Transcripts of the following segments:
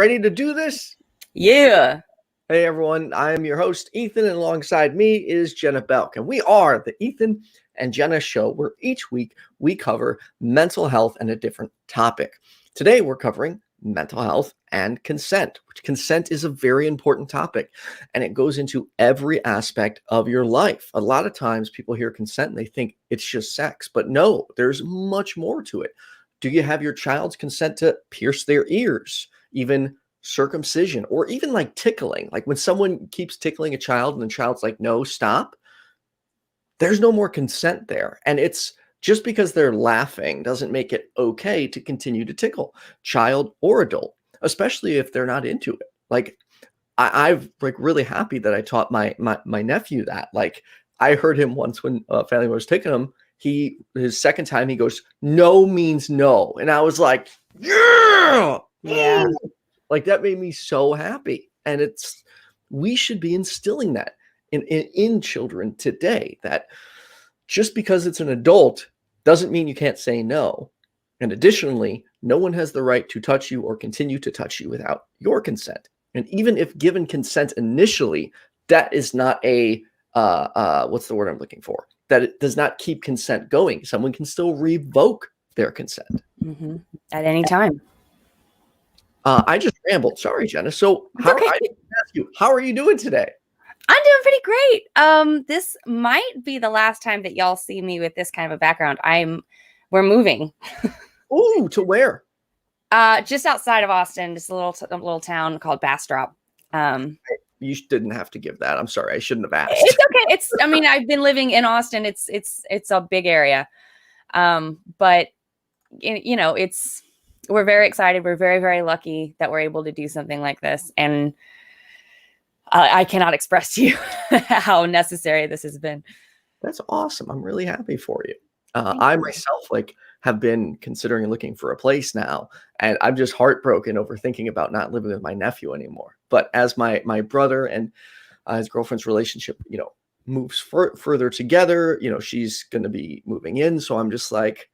ready to do this? Yeah. Hey, everyone. I am your host, Ethan, and alongside me is Jenna Belk. And we are the Ethan and Jenna Show, where each week we cover mental health and a different topic. Today, we're covering mental health and consent, which consent is a very important topic, and it goes into every aspect of your life. A lot of times people hear consent and they think it's just sex, but no, there's much more to it. Do you have your child's consent to pierce their ears, even circumcision, or even like tickling? Like when someone keeps tickling a child and the child's like, no, stop, there's no more consent there. And it's just because they're laughing doesn't make it okay to continue to tickle, child or adult, especially if they're not into it. Like I've like really happy that I taught my nephew that. Like I heard him once when a family member was tickling him. His second time he goes, no means no, and I was like, yeah. Like that made me so happy. And we should be instilling that in children today, that just because it's an adult doesn't mean you can't say no. And additionally, no one has the right to touch you or continue to touch you without your consent. And even if given consent initially, that is not a, what's the word I'm looking for? That it does not keep consent going. Someone can still revoke their consent. Mm-hmm. At any time. I just rambled. Sorry, Jenna. So I didn't ask you, how are you doing today? I'm doing pretty great. This might be the last time that y'all see me with this kind of a background. We're moving. Ooh, to where? Just outside of Austin, just a little town called Bastrop. You didn't have to give that. I'm sorry. I shouldn't have asked. It's okay. I mean, I've been living in Austin. It's a big area. But you know, we're very excited. We're very, very lucky that we're able to do something like this. And I cannot express to you how necessary this has been. That's awesome. I'm really happy for you. I myself have been considering looking for a place now, and I'm just heartbroken over thinking about not living with my nephew anymore. But as my brother and his girlfriend's relationship, moves further together, she's going to be moving in. So I'm just like,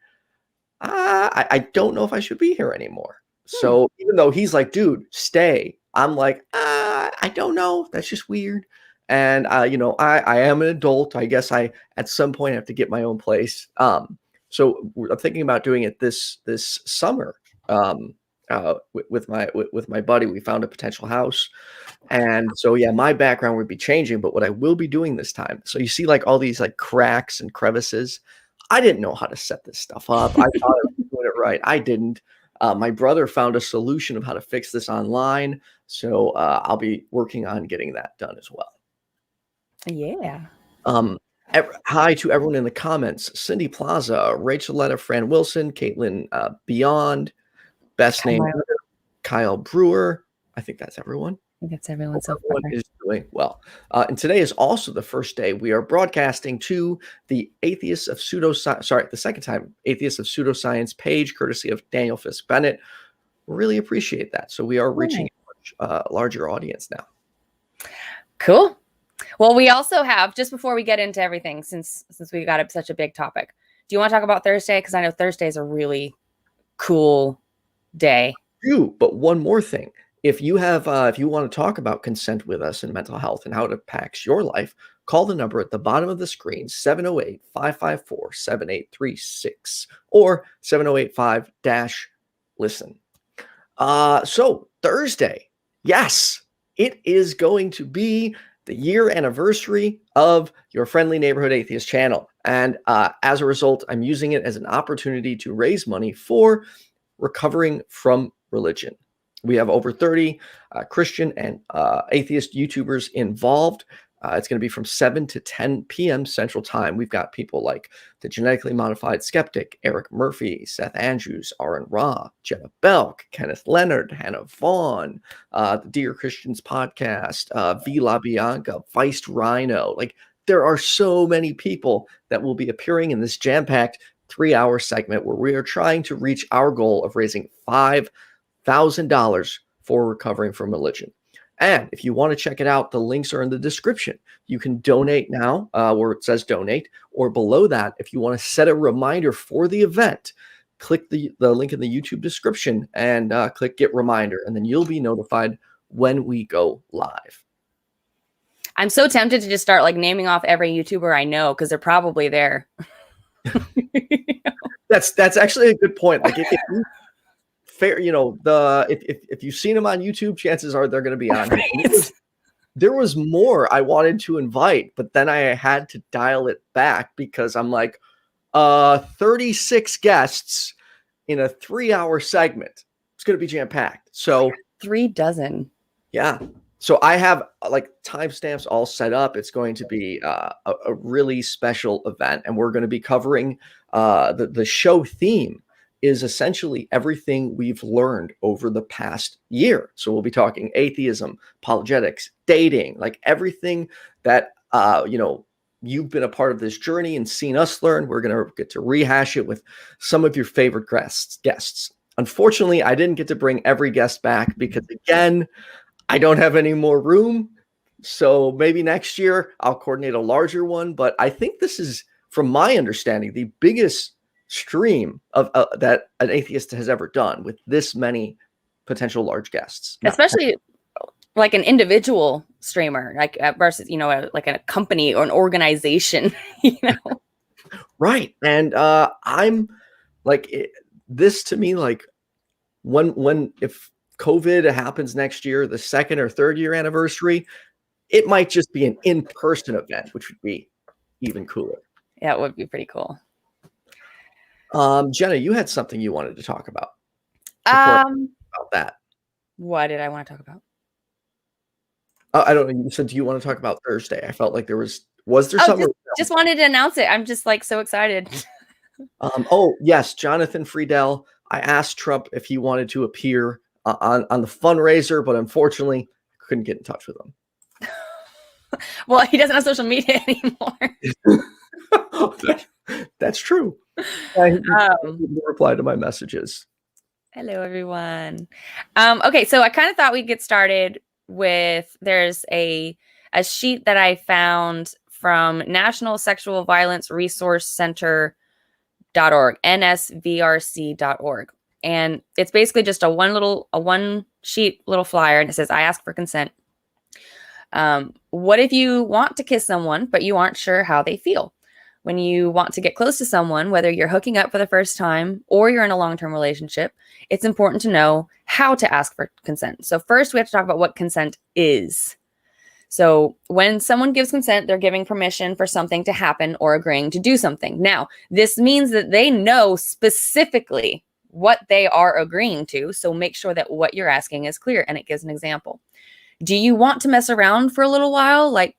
I don't know if I should be here anymore. So even though he's like, dude, stay, I'm like, I don't know. That's just weird. And, I am an adult. I guess I, at some point, have to get my own place. So I'm thinking about doing it this summer with my buddy. We found a potential house. And so, yeah, my background would be changing. But what I will be doing this time, so you see like all these like cracks and crevices. I didn't know how to set this stuff up. I thought I was doing it right. I didn't. My brother found a solution of how to fix this online. So I'll be working on getting that done as well. Yeah. Hi to everyone in the comments: Cindy Plaza, Racheletta, Fran Wilson, Caitlin Beyond, best name, Kyle Brewer. I think that's everyone. I think that's everyone so far. Everyone is doing well. And today is also the first day we are broadcasting to the Atheists of Pseudoscience. Sorry, the second time Atheists of Pseudoscience page, courtesy of Daniel Fisk Bennett. Really appreciate that. So we are reaching a larger audience now. Cool. Well, we also have, just before we get into everything, since we got such a big topic, do you want to talk about Thursday? Because I know Thursday is a really cool day. But one more thing. If you want to talk about consent with us and mental health and how it impacts your life, call the number at the bottom of the screen, 708-554-7836 or 7085-LISTEN. So Thursday, yes, it is going to be the year anniversary of your Friendly Neighborhood Atheist channel. And as a result, I'm using it as an opportunity to raise money for recovering from religion. We have over 30 Christian and atheist YouTubers involved. It's going to be from 7 to 10 p.m. Central Time. We've got people like the Genetically Modified Skeptic, Eric Murphy, Seth Andrews, Aaron Ra, Jenna Belk, Kenneth Leonard, Hannah Vaughn, the Dear Christians podcast, V. La Bianca, Viced Rhino. Like, there are so many people that will be appearing in this jam-packed 3-hour segment where we are trying to reach our goal of raising $5,000 for recovering from religion. And if you want to check it out, the links are in the description. You can donate now where it says donate, or below that, if you want to set a reminder for the event, click the link in the YouTube description and click get reminder, and then you'll be notified when we go live. I'm so tempted to just start like naming off every YouTuber I know because they're probably there. That's actually a good point. Like if you, fair, you know, if you've seen them on YouTube, chances are they're going to be on. Right. There was more I wanted to invite, but then I had to dial it back because I'm like, 36 guests in a 3-hour segment. It's going to be jam packed. So 3 dozen. Yeah. So I have like timestamps all set up. It's going to be a really special event, and we're going to be covering the show theme is essentially everything we've learned over the past year. So we'll be talking atheism, apologetics, dating, like everything that you've been a part of this journey and seen us learn. We're going to get to rehash it with some of your favorite guests. Unfortunately, I didn't get to bring every guest back because, again, I don't have any more room. So maybe next year I'll coordinate a larger one. But I think this is, from my understanding, the biggest stream of that an atheist has ever done, with this many potential large guests. Especially like an individual streamer, like versus, like a company or an organization, Right. And I'm like, this to me, like if COVID happens next year, the 2nd or 3rd year anniversary, it might just be an in-person event, which would be even cooler. Yeah, it would be pretty cool. Jenna, you had something you wanted to talk about. About that. What did I want to talk about? I don't know. You said, do you want to talk about Thursday? I felt like there was there something? Just wanted to announce it. I'm just like so excited. Oh yes, Jonathan Friedel. I asked Trump if he wanted to appear on the fundraiser, but unfortunately couldn't get in touch with him. Well, he doesn't have social media anymore. That's true. I didn't reply to my messages. Hello, everyone. Okay, so I kind of thought we'd get started with, there's a sheet that I found from National Sexual Violence Resource Center.org, nsvrc.org. And it's basically just a one sheet little flyer, and it says, I ask for consent. What if you want to kiss someone, but you aren't sure how they feel? When you want to get close to someone, whether you're hooking up for the first time or you're in a long-term relationship, it's important to know how to ask for consent. So first we have to talk about what consent is. So when someone gives consent, they're giving permission for something to happen or agreeing to do something. Now, this means that they know specifically what they are agreeing to. So make sure that what you're asking is clear. And it gives an example. Do you want to mess around for a little while, like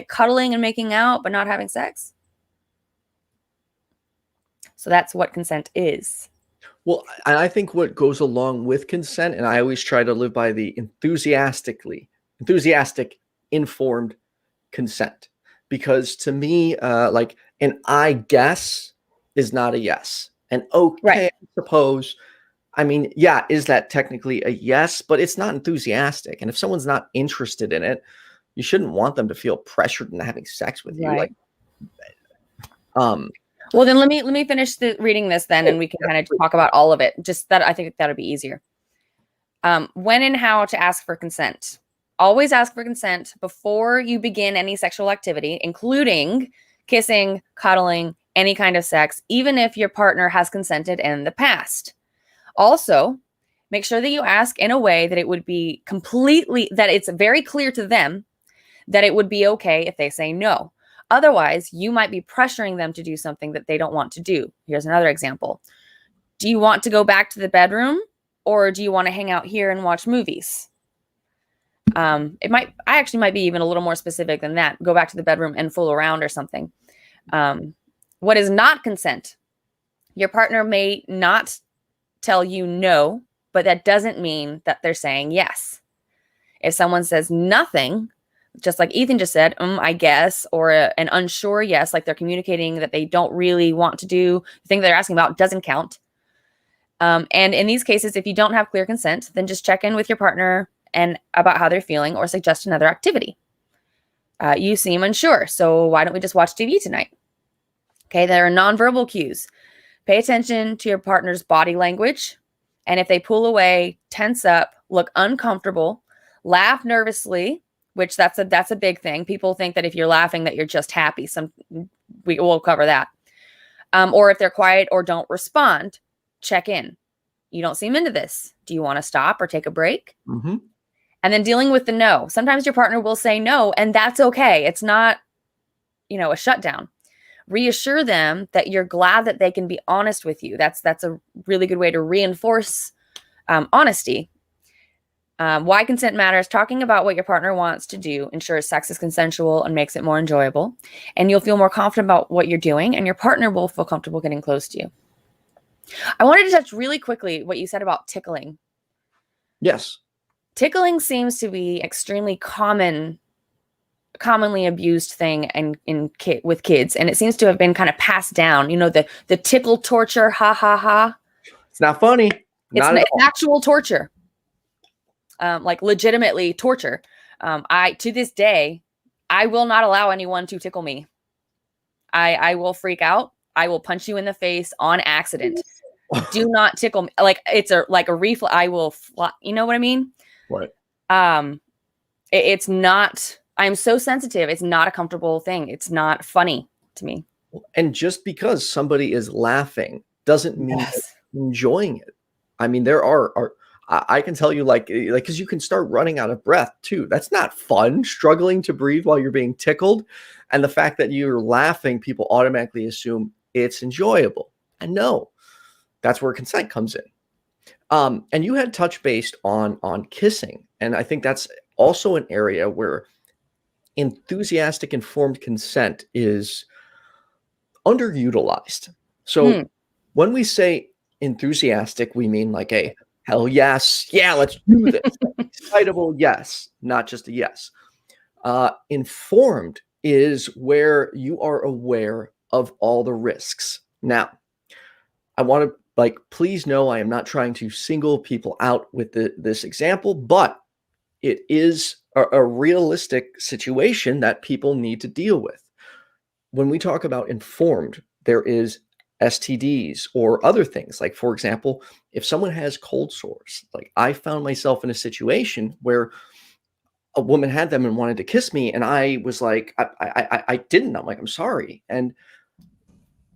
cuddling and making out, but not having sex? So that's what consent is. Well, and I think what goes along with consent, and I always try to live by the enthusiastic, informed consent, because to me, like an I guess is not a yes. And okay, right. I suppose. I mean, yeah, is that technically a yes? But it's not enthusiastic. And if someone's not interested in it, you shouldn't want them to feel pressured into having sex with you. Right. Well, then let me finish reading this then, and we can kind of talk about all of it. Just that I think that'll be easier. When and how to ask for consent. Always ask for consent before you begin any sexual activity, including kissing, cuddling, any kind of sex, even if your partner has consented in the past. Also, make sure that you ask in a way that it would be that it's very clear to them that it would be okay if they say no. Otherwise, you might be pressuring them to do something that they don't want to do. Here's another example. Do you want to go back to the bedroom, or do you want to hang out here and watch movies? I actually might be even a little more specific than that. Go back to the bedroom and fool around or something. What is not consent? Your partner may not tell you no, but that doesn't mean that they're saying yes. If someone says nothing, just like Ethan just said, I guess, or an unsure yes, like they're communicating that they don't really want to do the thing they're asking about, doesn't count. And in these cases, if you don't have clear consent, then just check in with your partner and about how they're feeling, or suggest another activity. You seem unsure, so why don't we just watch TV tonight? Okay, there are nonverbal cues. Pay attention to your partner's body language. And if they pull away, tense up, look uncomfortable, laugh nervously, which that's a big thing. People think that if you're laughing that you're just happy. We will cover that. Or if they're quiet or don't respond, check in. You don't seem into this. Do you want to stop or take a break? Mm-hmm. And then dealing with the no. Sometimes your partner will say no, and that's okay. It's not, a shutdown. Reassure them that you're glad that they can be honest with you. That's a really good way to reinforce honesty. Why consent matters. Talking about what your partner wants to do ensures sex is consensual and makes it more enjoyable. And you'll feel more confident about what you're doing, and your partner will feel comfortable getting close to you. I wanted to touch really quickly what you said about tickling. Yes. Tickling seems to be extremely commonly abused thing with kids, and it seems to have been kind of passed down. The tickle torture, ha ha ha. It's not funny. It's actual torture. Like legitimately torture. To this day, I will not allow anyone to tickle me. I will freak out. I will punch you in the face on accident. Do not tickle me. Like it's a reflex. I will fly. You know what I mean? Right. It's not. I'm so sensitive. It's not a comfortable thing. It's not funny to me. And just because somebody is laughing doesn't mean enjoying it. I mean, there are I can tell you like, because you can start running out of breath too. That's not fun, struggling to breathe while you're being tickled. And the fact that you're laughing, people automatically assume it's enjoyable. And no, that's where consent comes in. And you had touched based on kissing. And I think that's also an area where enthusiastic, informed consent is underutilized. So when we say enthusiastic, we mean like a hell yes, yeah, let's do this. Excitable yes, not just a yes. Informed is where you are aware of all the risks. Now, I want to please know I am not trying to single people out with this example, but it is a realistic situation that people need to deal with. When we talk about informed, there is STDs or other things. Like, for example, if someone has cold sores, like I found myself in a situation where a woman had them and wanted to kiss me, and I was like, I didn't. I'm like, I'm sorry. And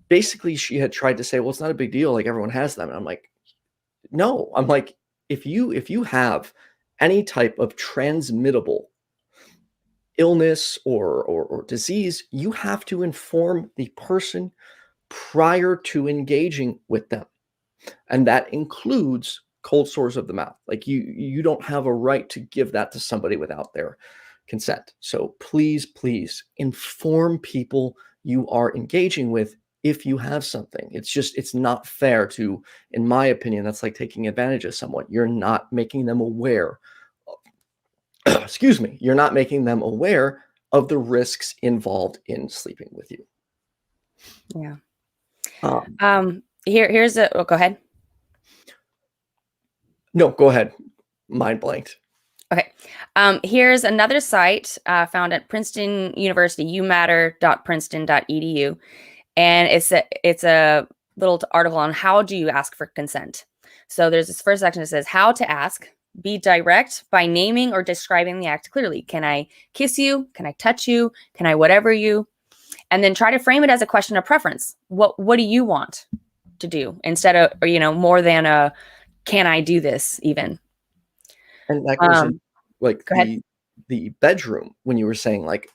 basically she had tried to say, well, it's not a big deal. Like everyone has them. And I'm like, no. I'm like, if you have any type of transmittable illness or disease, you have to inform the person prior to engaging with them. And that includes cold sores of the mouth. Like you don't have a right to give that to somebody without their consent. So please inform people you are engaging with if you have something. It's not fair to, in my opinion, that's like taking advantage of someone. You're not making them aware excuse me, you're not making them aware of the risks involved in sleeping with you. Yeah. Here's go ahead. No, go ahead. Mind blanked. Okay. Here's another site found at Princeton University, youmatter.princeton.edu. And it's a little article on how do you ask for consent. So there's this first section that says how to ask. Be direct by naming or describing the act clearly. Can I kiss you? Can I touch you? Can I whatever you? And then try to frame it as a question of preference. What do you want to do instead of, more than a, can I do this even? And that goes in, like the bedroom when you were saying like,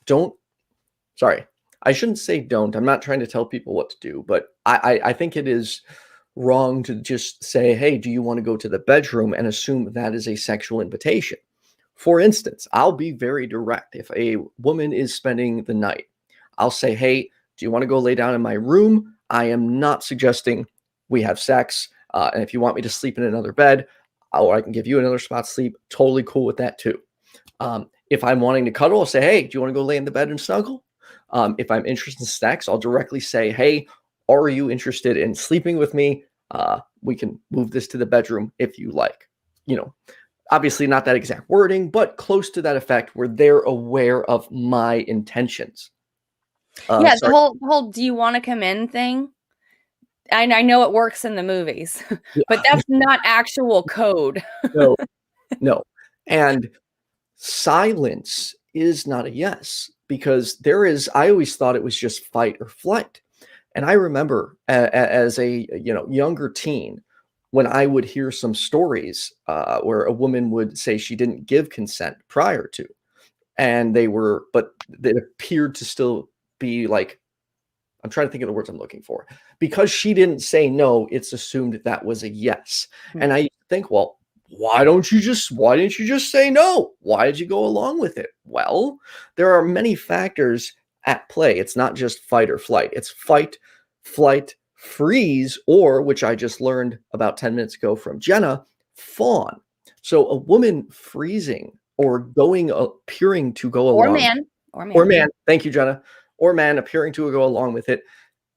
I shouldn't say don't. I'm not trying to tell people what to do, but I think it is wrong to just say, hey, do you want to go to the bedroom and assume that is a sexual invitation? For instance, I'll be very direct. If a woman is spending the night, I'll say, hey, do you want to go lay down in my room? I am not suggesting we have sex. And if you want me to sleep in another bed, or I can give you another spot to sleep, totally cool with that too. If I'm wanting to cuddle, I'll say, hey, do you want to go lay in the bed and snuggle? If I'm interested in sex, I'll directly say, hey, are you interested in sleeping with me? We can move this to the bedroom if you like. Obviously not that exact wording, but close to that effect where they're aware of my intentions. The whole do you want to come in thing? I know it works in the movies, but that's not actual code. No, no. And silence is not a yes, because I always thought it was just fight or flight. And I remember as a younger teen, when I would hear some stories where a woman would say she didn't give consent prior to, and but they appeared to still be like, I'm trying to think of the words I'm looking for. Because she didn't say no, it's assumed that was a yes. And I think, well, why didn't you just say no? Why did you go along with it? Well, there are many factors at play. It's not just fight or flight. It's fight, flight, freeze, or, which I just learned about 10 minutes ago from Jenna, fawn. So a woman freezing or appearing to go along. Or man. Thank you, Jenna. Or man appearing to go along with it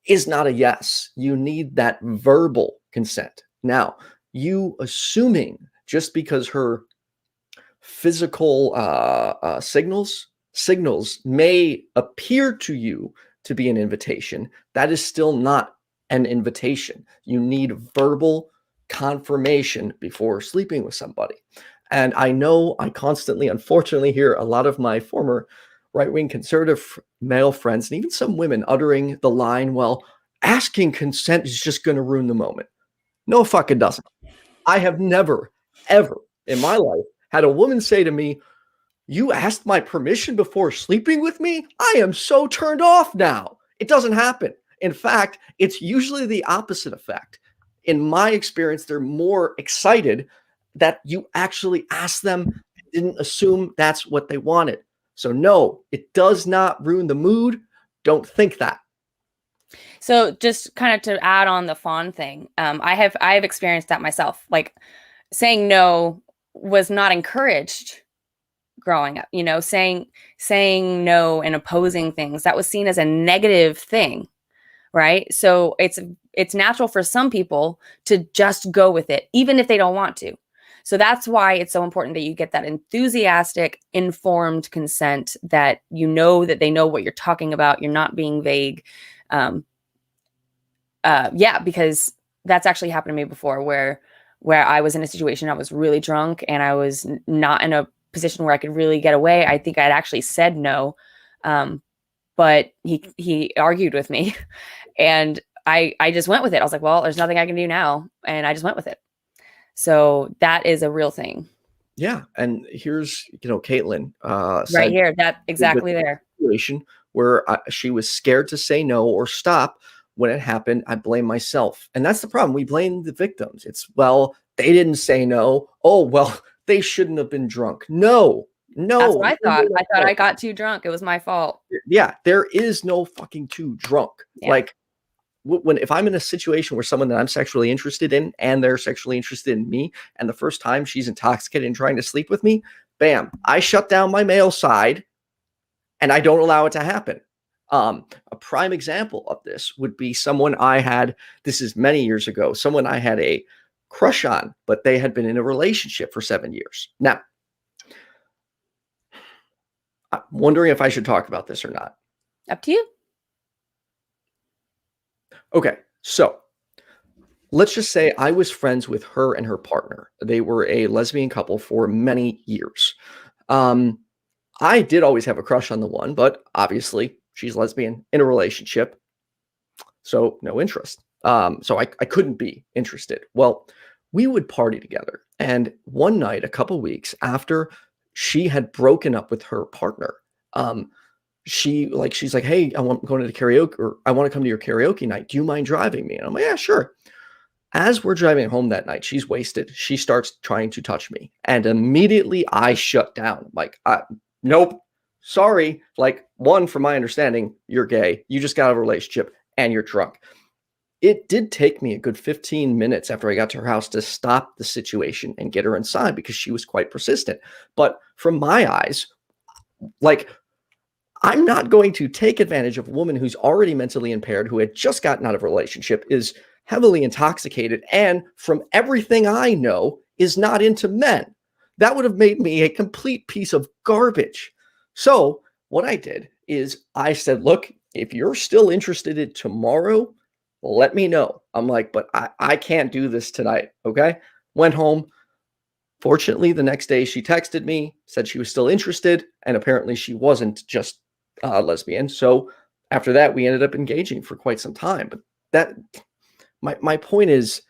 is not a yes. You need that verbal consent. Now, you assuming just because her physical signals may appear to you to be an invitation, that is still not an invitation. You need verbal confirmation before sleeping with somebody. And I know I constantly, unfortunately, hear a lot of my former right-wing conservative male friends and even some women uttering the line, well, asking consent is just going to ruin the moment. No, fuck, it doesn't. I have never, ever in my life had a woman say to me, you asked my permission before sleeping with me? I am so turned off now. It doesn't happen. In fact, it's usually the opposite effect. In my experience, they're more excited that you actually asked them, didn't assume that's what they wanted. So no, it does not ruin the mood. Don't think that. So just kind of to add on the fawn thing, I have experienced that myself. Like saying no was not encouraged growing up. Saying no and opposing things, that was seen as a negative thing, right? So it's natural for some people to just go with it, even if they don't want to. So that's why it's so important that you get that enthusiastic, informed consent, that that they know what you're talking about. You're not being vague. Because that's actually happened to me before, where I was in a situation, I was really drunk and I was not in a position where I could really get away. I think I'd actually said no, but he argued with me, and I just went with it. I was like, well, there's nothing I can do now, and I just went with it. So that is a real thing. Yeah. And here's, Caitlin. Right here, that exactly there. Situation where she was scared to say no or stop. When it happened, I blame myself. And that's the problem. We blame the victims. It's, well, they didn't say no. Oh, well, they shouldn't have been drunk. No. That's what I thought. I thought I got too drunk. It was my fault. Yeah. There is no fucking too drunk. Yeah. Like, if I'm in a situation where someone that I'm sexually interested in and they're sexually interested in me, and the first time she's intoxicated and trying to sleep with me, bam, I shut down my male side and I don't allow it to happen. A prime example of this would be someone this is many years ago, someone I had a crush on, but they had been in a relationship for 7 years. Now, I'm wondering if I should talk about this or not. Up to you. Okay, so let's just say I was friends with her and her partner. They were a lesbian couple for many years. I did always have a crush on the one, but obviously she's lesbian in a relationship, so no interest. So I couldn't be interested. Well, we would party together. And one night, a couple weeks after she had broken up with her partner, she's like, hey, I'm going to the karaoke, or I want to come to your karaoke night. Do you mind driving me? And I'm like, yeah, sure. As we're driving home that night, she's wasted. She starts trying to touch me. And immediately I shut down. Like, nope, sorry. Like, one, from my understanding, you're gay. You just got out of a relationship and you're drunk. It did take me a good 15 minutes after I got to her house to stop the situation and get her inside, because she was quite persistent. But from my eyes, like, I'm not going to take advantage of a woman who's already mentally impaired, who had just gotten out of a relationship, is heavily intoxicated, and from everything I know, is not into men. That would have made me a complete piece of garbage. So what I did is I said, look, if you're still interested in tomorrow, let me know. I'm like, but I can't do this tonight. Okay. Went home. Fortunately, the next day she texted me, said she was still interested, and apparently she wasn't just lesbian. So after that, we ended up engaging for quite some time. But that my point is,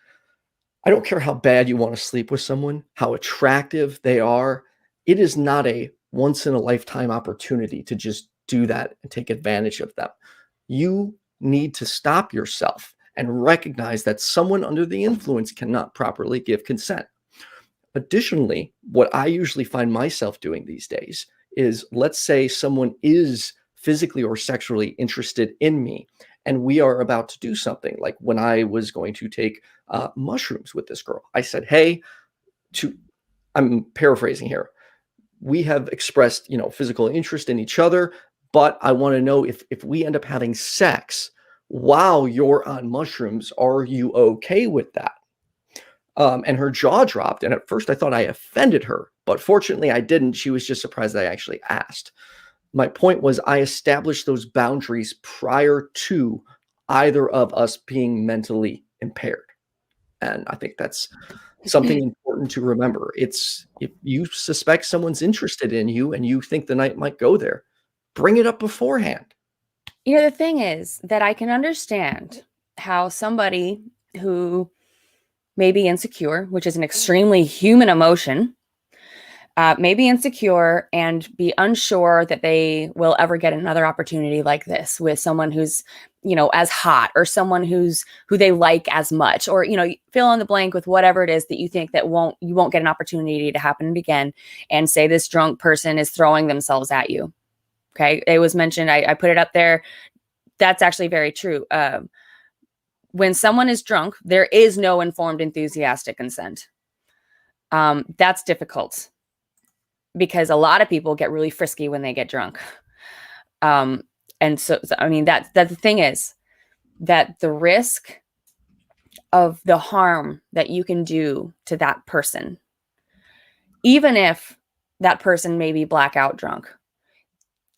I don't care how bad you want to sleep with someone, how attractive they are. It is not a once in a lifetime opportunity to just do that and take advantage of them. You need to stop yourself and recognize that someone under the influence cannot properly give consent. Additionally, what I usually find myself doing these days is, let's say someone is physically or sexually interested in me, and we are about to do something. Like when I was going to take mushrooms with this girl, I said, "Hey," I'm paraphrasing here. We have expressed, physical interest in each other, but I want to know if we end up having sex while you're on mushrooms, are you okay with that? And her jaw dropped. And at first I thought I offended her, but fortunately I didn't. She was just surprised that I actually asked. My point was, I established those boundaries prior to either of us being mentally impaired. And I think that's something important to remember. It's, if you suspect someone's interested in you and you think the night might go there, bring it up beforehand. The thing is that I can understand how somebody who may be insecure, which is an extremely human emotion, may be insecure and be unsure that they will ever get another opportunity like this with someone who's, as hot, or someone who they like as much, or, fill in the blank with whatever it is that you think that you won't get an opportunity to happen again. And say this drunk person is throwing themselves at you. Okay. It was mentioned. I put it up there. That's actually very true. When someone is drunk, there is no informed, enthusiastic consent. That's difficult because a lot of people get really frisky when they get drunk. And so I mean, that the thing is that the risk of the harm that you can do to that person, even if that person may be blackout drunk,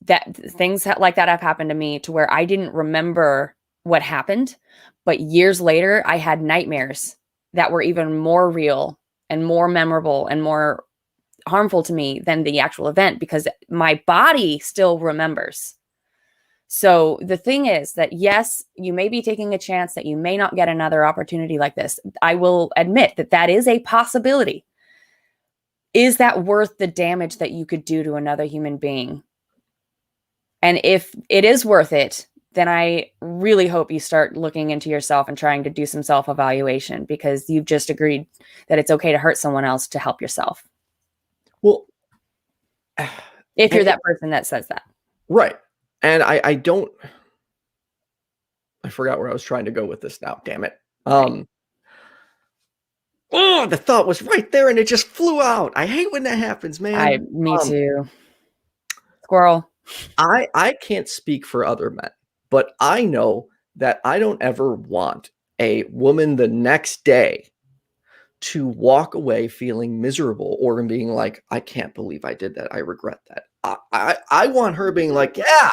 that things like that have happened to me to where I didn't remember what happened, but years later I had nightmares that were even more real and more memorable and more harmful to me than the actual event, because my body still remembers. So the thing is that, yes, you may be taking a chance that you may not get another opportunity like this. I will admit that that is a possibility. Is that worth the damage that you could do to another human being? And if it is worth it, then I really hope you start looking into yourself and trying to do some self-evaluation, because you've just agreed that it's okay to hurt someone else to help yourself. Well, if you're that person that says that. Right. And I forgot where I was trying to go with this now. Damn it. Right. Oh, the thought was right there and it just flew out. I hate when that happens, man. Me too. Squirrel. I can't speak for other men, but I know that I don't ever want a woman the next day to walk away feeling miserable or being like, I can't believe I did that. I regret that. I want her being like, yeah,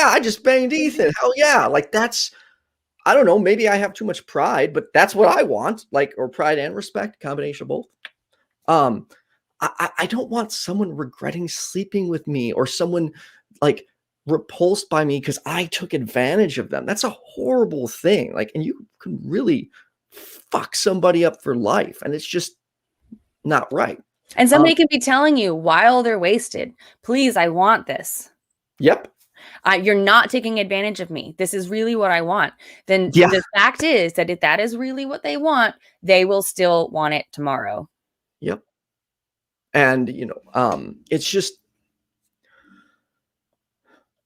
I just banged Ethan. Hell yeah. Like, that's, I don't know, maybe I have too much pride, but that's what I want. Like, or pride and respect, combination of both. I don't want someone regretting sleeping with me, or someone like repulsed by me because I took advantage of them. That's a horrible thing. Like, and you can really fuck somebody up for life, and it's just not right. And somebody can be telling you while they're wasted, please, I want this. Yep. You're not taking advantage of me. This is really what I want. Then the fact is that if that is really what they want, they will still want it tomorrow. Yep. And, it's just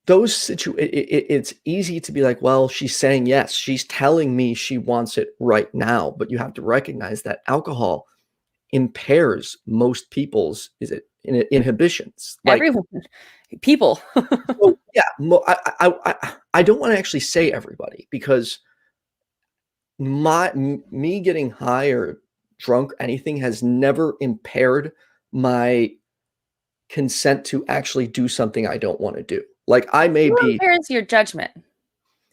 those it's easy to be like, well, she's saying yes. She's telling me she wants it right now. But you have to recognize that alcohol impairs most people's inhibitions. Like, everyone, people. So, yeah, I don't want to actually say everybody, because me getting high or drunk, anything, has never impaired my consent to actually do something I don't want to do. Like, I may be impairs your judgment.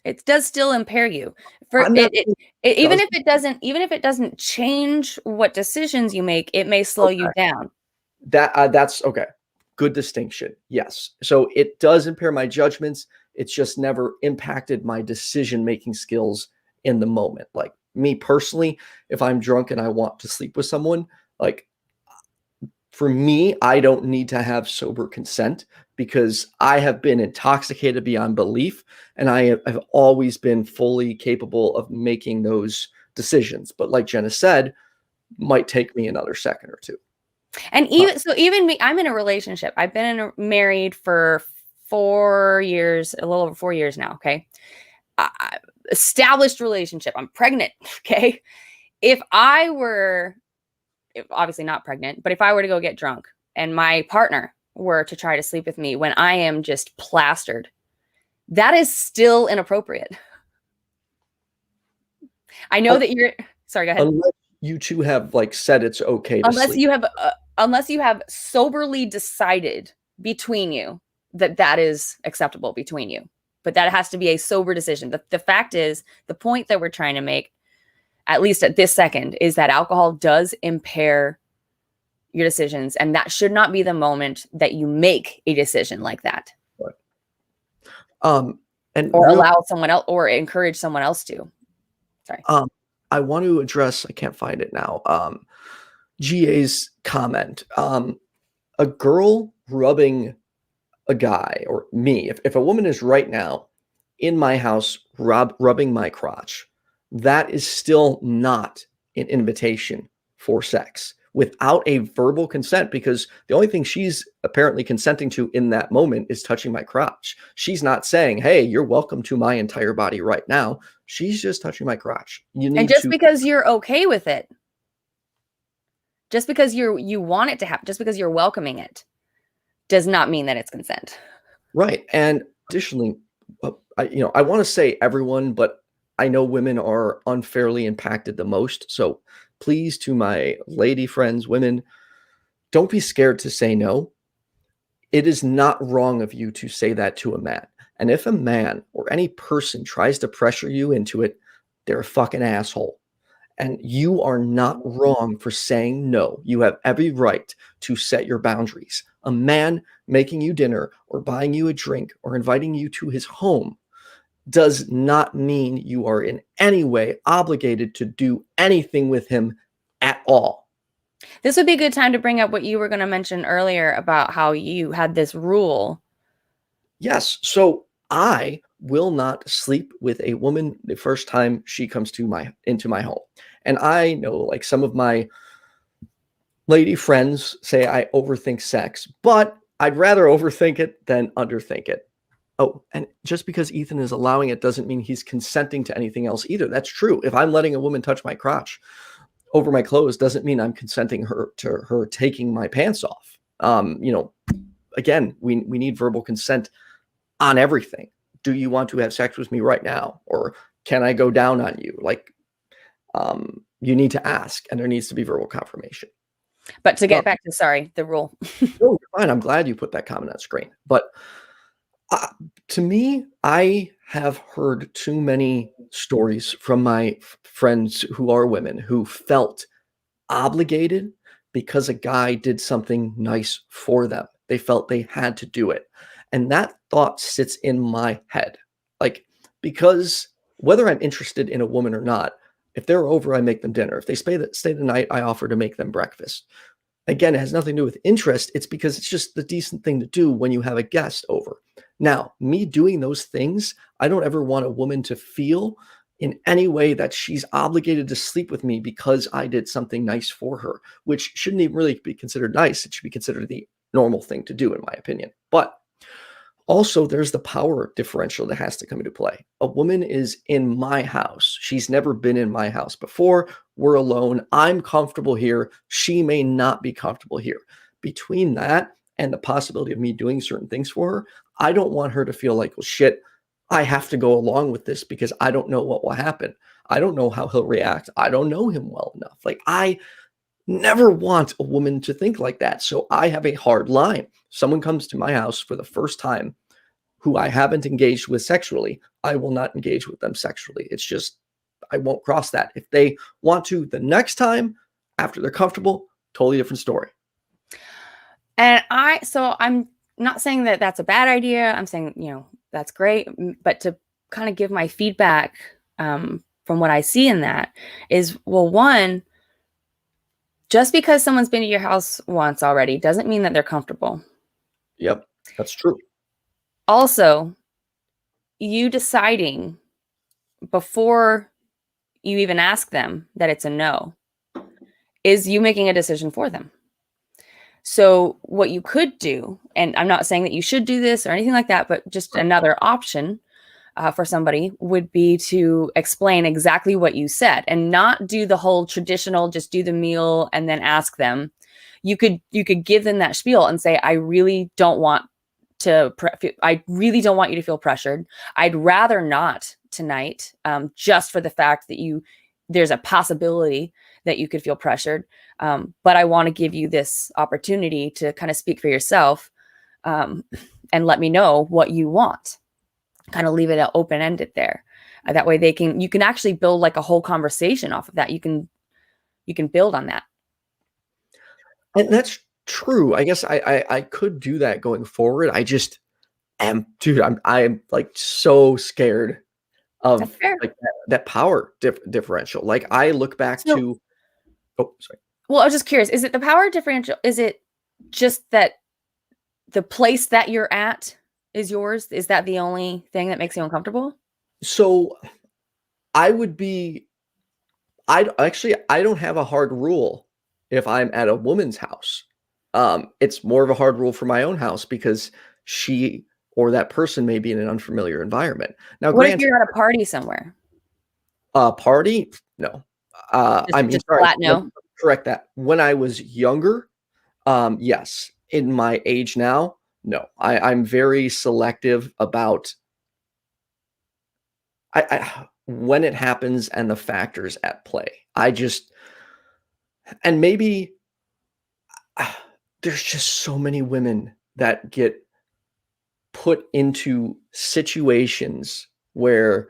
It does still impair you. I'm not saying Even doesn't. if it doesn't change what decisions you make, it may slow you down. That's okay. Good distinction. Yes. So it does impair my judgments. It's just never impacted my decision-making skills in the moment. Like me personally, if I'm drunk and I want to sleep with someone, like for me, I don't need to have sober consent because I have been intoxicated beyond belief and I have always been fully capable of making those decisions. But like Jenna said, might take me another second or two. And even me, I'm in a relationship. I've been married for 4 years, a little over 4 years now. Okay. Established relationship. I'm pregnant. Okay. If I were obviously not pregnant, but if I were to go get drunk and my partner were to try to sleep with me when I am just plastered, that is still inappropriate. I know that you're sorry, go ahead. Unless you two have like said it's okay to Unless sleep. you have soberly decided between you that that is acceptable between you. But that has to be a sober decision. The fact is, the point that we're trying to make, at least at this second, is that alcohol does impair your decisions. And that should not be the moment that you make a decision like that. Right. And or allow someone else or encourage someone else to. Sorry. I want to address, I can't find it now. GA's comment. A girl rubbing a guy or me, if a woman is right now in my house rubbing my crotch, that is still not an invitation for sex without a verbal consent, because the only thing she's apparently consenting to in that moment is touching my crotch. She's not saying, hey, you're welcome to my entire body right now. She's just touching my crotch. And just because you're okay with it, just because you want it to happen, just because you're welcoming it, does not mean that it's consent. Right. And additionally, I want to say everyone, but I know women are unfairly impacted the most. So please, to my lady friends, women, don't be scared to say no. It is not wrong of you to say that to a man. And if a man or any person tries to pressure you into it, they're a fucking asshole. And you are not wrong for saying no. You have every right to set your boundaries. A man making you dinner or buying you a drink or inviting you to his home does not mean you are in any way obligated to do anything with him at all. This would be a good time to bring up what you were going to mention earlier about how you had this rule. Yes. So I will not sleep with a woman the first time she comes into my home. And I know like some of my lady friends say I overthink sex, but I'd rather overthink it than underthink it. Oh, and just because Ethan is allowing it doesn't mean he's consenting to anything else either. That's true. If I'm letting a woman touch my crotch over my clothes, doesn't mean I'm consenting to her taking my pants off. Again, we need verbal consent on everything. Do you want to have sex with me right now? Or can I go down on you? Like, you need to ask, and there needs to be verbal confirmation. But to get back to, the rule. No, fine. I'm glad you put that comment on screen. But to me, I have heard too many stories from my friends who are women who felt obligated because a guy did something nice for them. They felt they had to do it. And that thought sits in my head. Like, because whether I'm interested in a woman or not, if they're over, I make them dinner. If they stay the night, I offer to make them breakfast. Again, it has nothing to do with interest. It's because it's just the decent thing to do when you have a guest over. Now, me doing those things, I don't ever want a woman to feel in any way that she's obligated to sleep with me because I did something nice for her, which shouldn't even really be considered nice. It should be considered the normal thing to do, in my opinion. But also, there's the power differential that has to come into play. A woman is in my house. She's never been in my house before. We're alone. I'm comfortable here. She may not be comfortable here. Between that and the possibility of me doing certain things for her, I don't want her to feel like, well, shit, I have to go along with this because I don't know what will happen. I don't know how he'll react. I don't know him well enough. Like, I never want a woman to think like that. So I have a hard line. Someone comes to my house for the first time who I haven't engaged with sexually, I will not engage with them sexually. It's just, I won't cross that. If they want to the next time after they're comfortable, totally different story. And I'm not saying that that's a bad idea. I'm saying, that's great. But to kind of give my feedback from what I see in that is, well, one, just because someone's been to your house once already doesn't mean that they're comfortable. Yep, that's true. Also, you deciding before you even ask them that it's a no is you making a decision for them. So what you could do, and I'm not saying that you should do this or anything like that, but just another option for somebody would be to explain exactly what you said and not do the whole traditional, just do the meal and then ask them. You could give them that spiel and say, I really don't want you to feel pressured. I'd rather not tonight, just for the fact that there's a possibility that you could feel pressured. But I want to give you this opportunity to kind of speak for yourself, and let me know what you want. Kind of leave it open-ended there. That way you can actually build like a whole conversation off of that. You can build on that. And that's true. I guess I could do that going forward. I just am, dude, I'm like so scared of like that power differential. Like I look back to, oh, sorry. Well, I was just curious, is it the power differential? Is it just that the place that you're at is yours? Is that the only thing that makes you uncomfortable? So I don't have a hard rule if I'm at a woman's house. It's more of a hard rule for my own house because she or that person may be in an unfamiliar environment. Now, what if you're at a party somewhere? Party? No. Just flat no. Correct that. When I was younger, yes. In my age now, no. I'm very selective about when it happens and the factors at play. And maybe there's just so many women that get put into situations where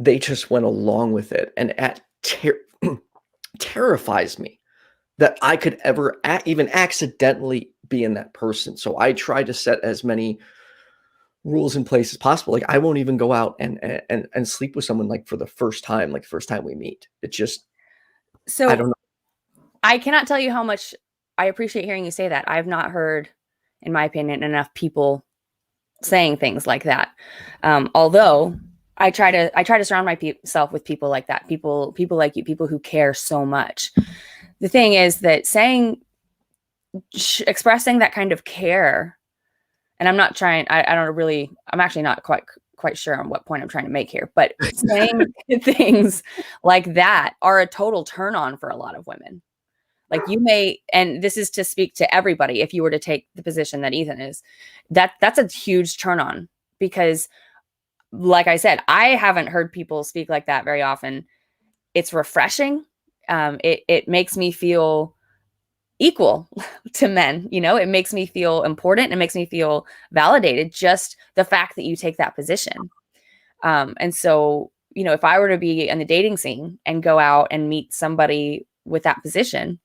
they just went along with it, and terrifies me that I could ever even accidentally be in that person. So I try to set as many rules in place as possible. Like I won't even go out and sleep with someone like for the first time, like the first time we meet. It's just, so I don't know. I cannot tell you how much I appreciate hearing you say that. I've not heard, in my opinion, enough people saying things like that. Although I try to surround myself with people like that, people like you, people who care so much. The thing is that expressing that kind of care, and I'm actually not quite sure on what point I'm trying to make here, but saying things like that are a total turn on for a lot of women. Like you may, and this is to speak to everybody, if you were to take the position that Ethan is, that's a huge turn on, because like I said, I haven't heard people speak like that very often. It's refreshing. It makes me feel equal to men. It makes me feel important. It makes me feel validated. Just the fact that you take that position. And so, if I were to be in the dating scene and go out and meet somebody with that position,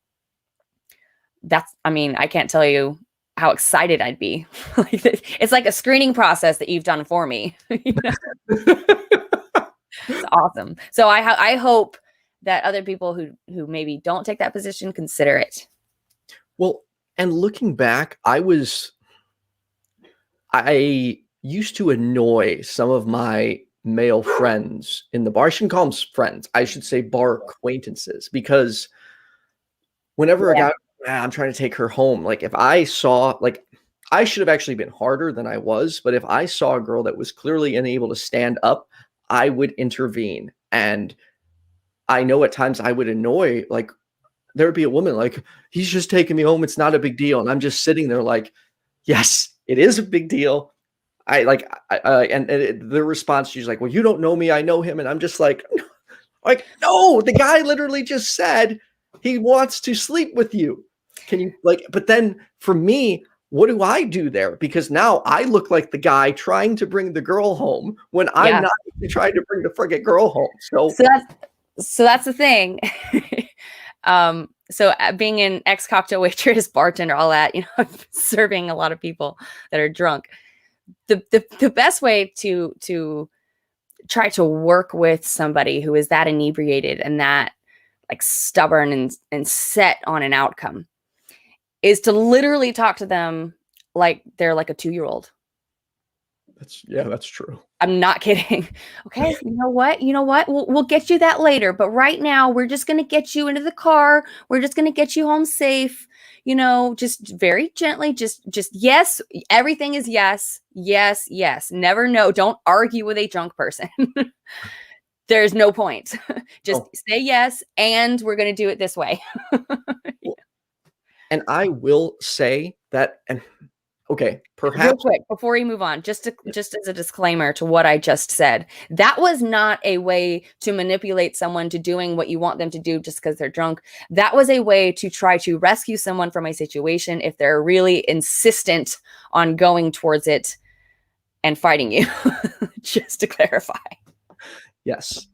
I can't tell you how excited I'd be. It's like a screening process that you've done for me. It's awesome. So I hope that other people who maybe don't take that position consider it. Well, and looking back, I used to annoy some of my male friends in the bar. I shouldn't call them friends. I should say bar acquaintances, because whenever a guy, I'm trying to take her home, like if I saw, like I should have actually been harder than I was, but if I saw a girl that was clearly unable to stand up, I would intervene. And I know at times I would annoy, like there would be a woman like, he's just taking me home, it's not a big deal. And I'm just sitting there like, yes, it is a big deal. The response, she's like, well, you don't know me, I know him. And I'm just like, no, the guy literally just said he wants to sleep with you. Can you but then for me, what do I do there? Because now I look like the guy trying to bring the girl home when I'm Yeah. not trying to bring the friggin' girl home. So that's the thing. Being an ex-cocktail waitress, bartender, all that, serving a lot of people that are drunk. The best way to try to work with somebody who is that inebriated and that like stubborn and set on an outcome is to literally talk to them like they're like a 2-year-old. that's true. I'm not kidding. Okay, you know what? We'll get you that later. But right now, we're just gonna get you into the car. We're just gonna get you home safe. Just very gently. Just yes. Everything is yes, yes, yes. Never no. Don't argue with a drunk person. There's no point. Just say yes, and we're gonna do it this way. And I will say that, and okay, perhaps real quick before we move on, just as a disclaimer to what I just said, that was not a way to manipulate someone to doing what you want them to do just because they're drunk. That was a way to try to rescue someone from a situation if they're really insistent on going towards it and fighting you. Just to clarify. Yes.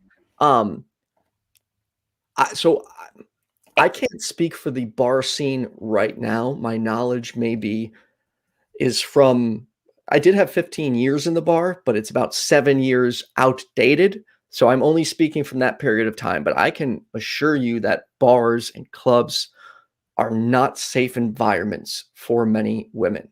I can't speak for the bar scene right now. My knowledge is from, I did have 15 years in the bar, but it's about 7 years outdated. So I'm only speaking from that period of time, but I can assure you that bars and clubs are not safe environments for many women.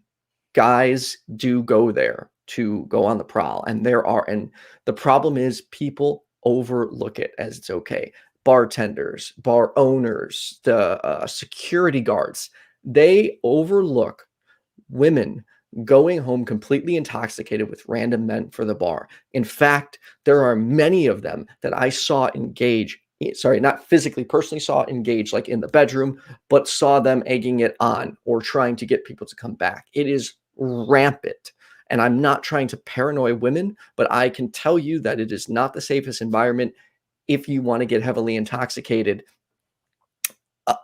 Guys do go there to go on the prowl, and the problem is people overlook it as it's okay. Bartenders, bar owners, the security guards, they overlook women going home completely intoxicated with random men for the bar. In fact, there are many of them that I saw engage, not physically, personally saw engage like in the bedroom, but saw them egging it on or trying to get people to come back. It is rampant. And I'm not trying to paranoid women, but I can tell you that it is not the safest environment if you want to get heavily intoxicated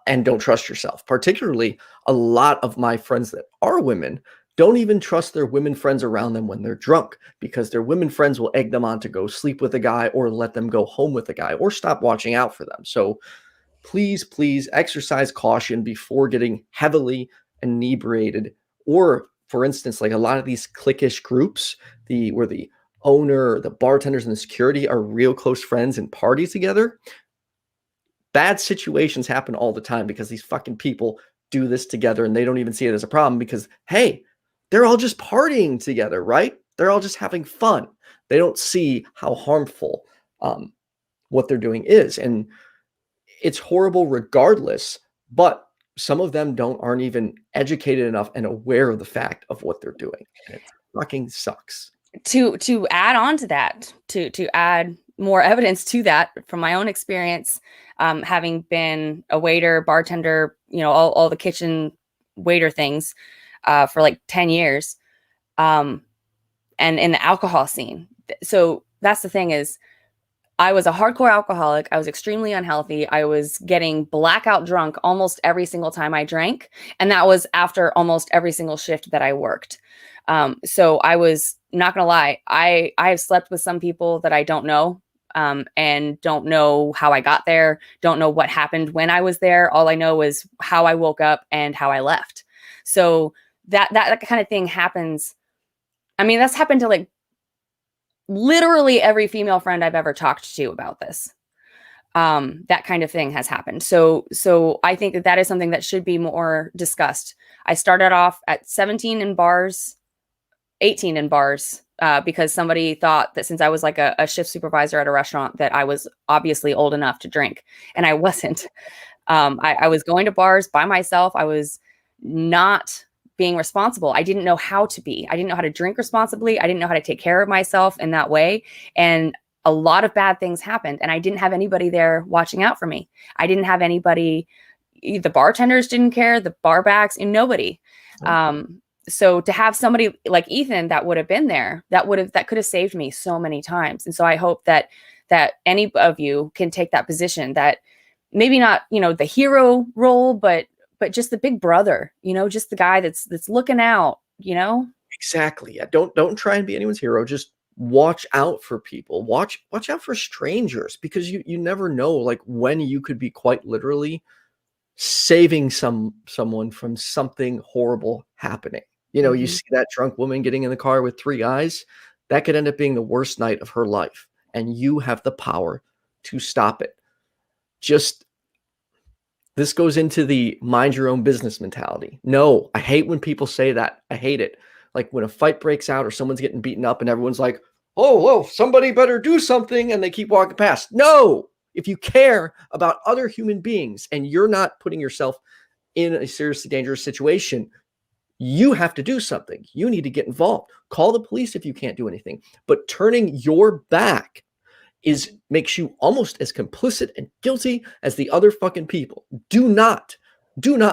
and don't trust yourself. Particularly, a lot of my friends that are women don't even trust their women friends around them when they're drunk, because their women friends will egg them on to go sleep with a guy or let them go home with a guy or stop watching out for them. So please, please exercise caution before getting heavily inebriated. Or, for instance, like a lot of these cliquish groups, where the owner, the bartenders, and the security are real close friends and party together. Bad situations happen all the time because these fucking people do this together and they don't even see it as a problem because, hey, they're all just partying together, right? They're all just having fun. They don't see how harmful what they're doing is. And it's horrible regardless, but some of them aren't even educated enough and aware of the fact of what they're doing. And it fucking sucks. To add on to that, to add more evidence to that from my own experience, having been a waiter, bartender, all the kitchen waiter things for like 10 years, and in the alcohol scene. So that's the thing is, I was a hardcore alcoholic. I was extremely unhealthy. I was getting blackout drunk almost every single time I drank. And that was after almost every single shift that I worked. So I was not going to lie. I have slept with some people that I don't know, and don't know how I got there. Don't know what happened when I was there. All I know is how I woke up and how I left. So that kind of thing happens. I mean, that's happened to like literally every female friend I've ever talked to about this. That kind of thing has happened. So I think that is something that should be more discussed. I started off at 17 in bars, 18 in bars, because somebody thought that since I was like a shift supervisor at a restaurant that I was obviously old enough to drink, and I wasn't. I was going to bars by myself. I was not being responsible. I didn't know how to be. I didn't know how to drink responsibly. I didn't know how to take care of myself in that way. And a lot of bad things happened. And I didn't have anybody there watching out for me. I didn't have anybody. The bartenders didn't care, the bar backs, and nobody. So to have somebody like Ethan that would have been there, that could have saved me so many times. And so I hope that any of you can take that position, that maybe not, the hero role, but but just the big brother, just the guy that's looking out, Exactly. Yeah. Don't try and be anyone's hero. Just watch out for people. Watch out for strangers, because you never know, like, when you could be quite literally saving someone from something horrible happening. You see that drunk woman getting in the car with three guys, that could end up being the worst night of her life, and you have the power to stop it. Just This goes into the mind your own business mentality. No, I hate when people say that. I hate it. Like when a fight breaks out or someone's getting beaten up and everyone's like, oh, whoa, somebody better do something. And they keep walking past. No, if you care about other human beings and you're not putting yourself in a seriously dangerous situation, you have to do something. You need to get involved. Call the police if you can't do anything. But turning your back makes you almost as complicit and guilty as the other fucking people. Do not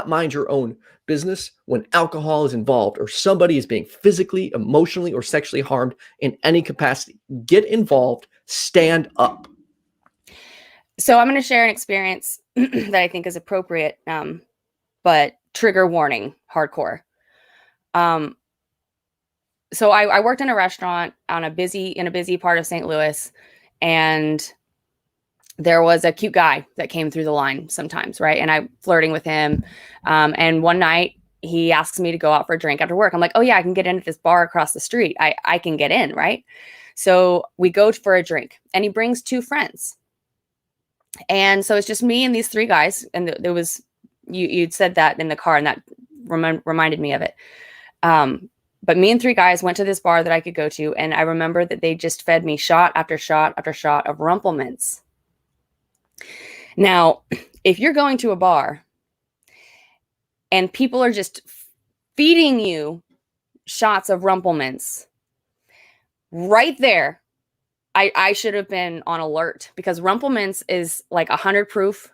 mind your own business when alcohol is involved or somebody is being physically, emotionally, or sexually harmed in any capacity. Get involved. Stand up. So I'm going to share an experience that I think is appropriate, but trigger warning, hardcore. So I worked in a restaurant in a busy part of St. Louis, and there was a cute guy that came through the line sometimes, right? And I'm flirting with him. And one night he asks me to go out for a drink after work. I'm like, oh yeah, I can get in at this bar across the street. I can get in, right? So we go for a drink, and he brings two friends. And so it's just me and these three guys. And there was, you'd said that in the car, and that reminded me of it. But me and three guys went to this bar that I could go to. And I remember that they just fed me shot after shot after shot of Rumple Mints. Now, if you're going to a bar and people are just feeding you shots of Rumple Mints, right there, I should have been on alert, because Rumple Mints is like 100 proof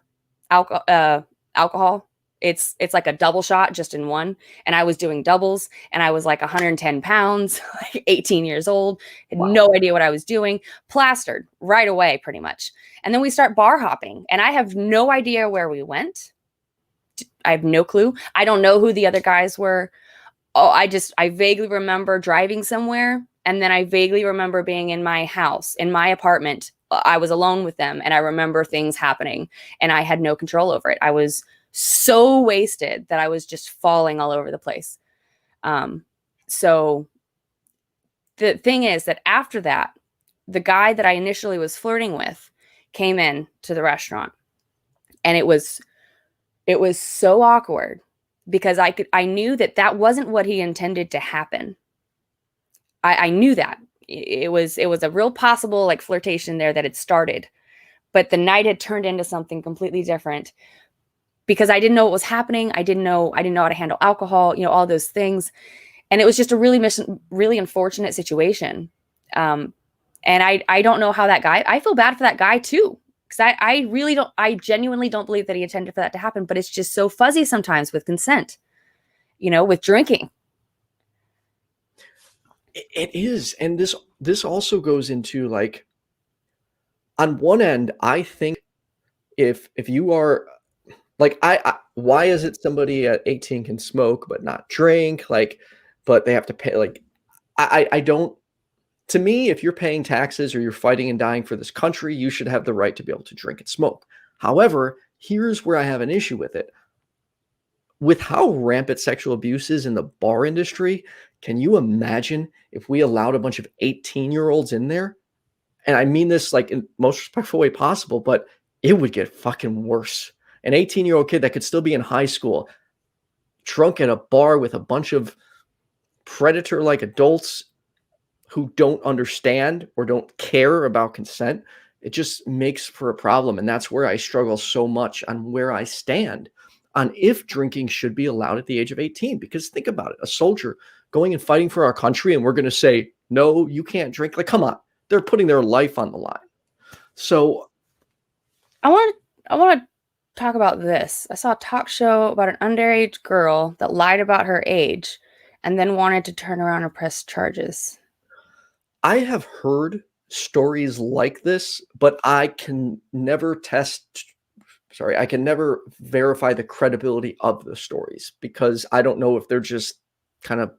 alcohol. It's like a double shot just in one. And I was doing doubles, and I was like 110 pounds, like 18 years old, had no idea what I was doing, plastered right away pretty much. And then we start bar hopping, and I have no idea where we went. I have no clue. I don't know who the other guys were. Oh, I vaguely remember driving somewhere. And then I vaguely remember being in my house, in my apartment. I was alone with them, and I remember things happening, and I had no control over it. I was so wasted that I was just falling all over the place. So the thing is that after that, the guy that I initially was flirting with came in to the restaurant, and it was so awkward, because I knew that wasn't what he intended to happen. I knew that it was a real possible like flirtation there that had started, but the night had turned into something completely different, because I didn't know what was happening. I didn't know how to handle alcohol, all those things. And it was just a really unfortunate situation. And I don't know how that guy, I feel bad for that guy too. Because I genuinely don't believe that he intended for that to happen, but it's just so fuzzy sometimes with consent, with drinking. It is. And this also goes into, like, on one end, I think if you are like, why is it somebody at 18 can smoke but not drink? Like, but they have to pay. Like, I don't. To me, if you're paying taxes or you're fighting and dying for this country, you should have the right to be able to drink and smoke. However, here's where I have an issue with it. With how rampant sexual abuse is in the bar industry, can you imagine if we allowed a bunch of 18-year-olds in there? And I mean this like in the most respectful way possible, but it would get fucking worse. An 18-year-old kid that could still be in high school, drunk at a bar with a bunch of predator-like adults who don't understand or don't care about consent, it just makes for a problem. And that's where I struggle so much on where I stand on if drinking should be allowed at the age of 18. Because think about it, a soldier going and fighting for our country, and we're going to say, no, you can't drink. Like, come on, they're putting their life on the line. So I want to talk about this. I saw a talk show about an underage girl that lied about her age and then wanted to turn around and press charges. I have heard stories like this, but I can never test I can never verify the credibility of the stories because I don't know if they're just kind of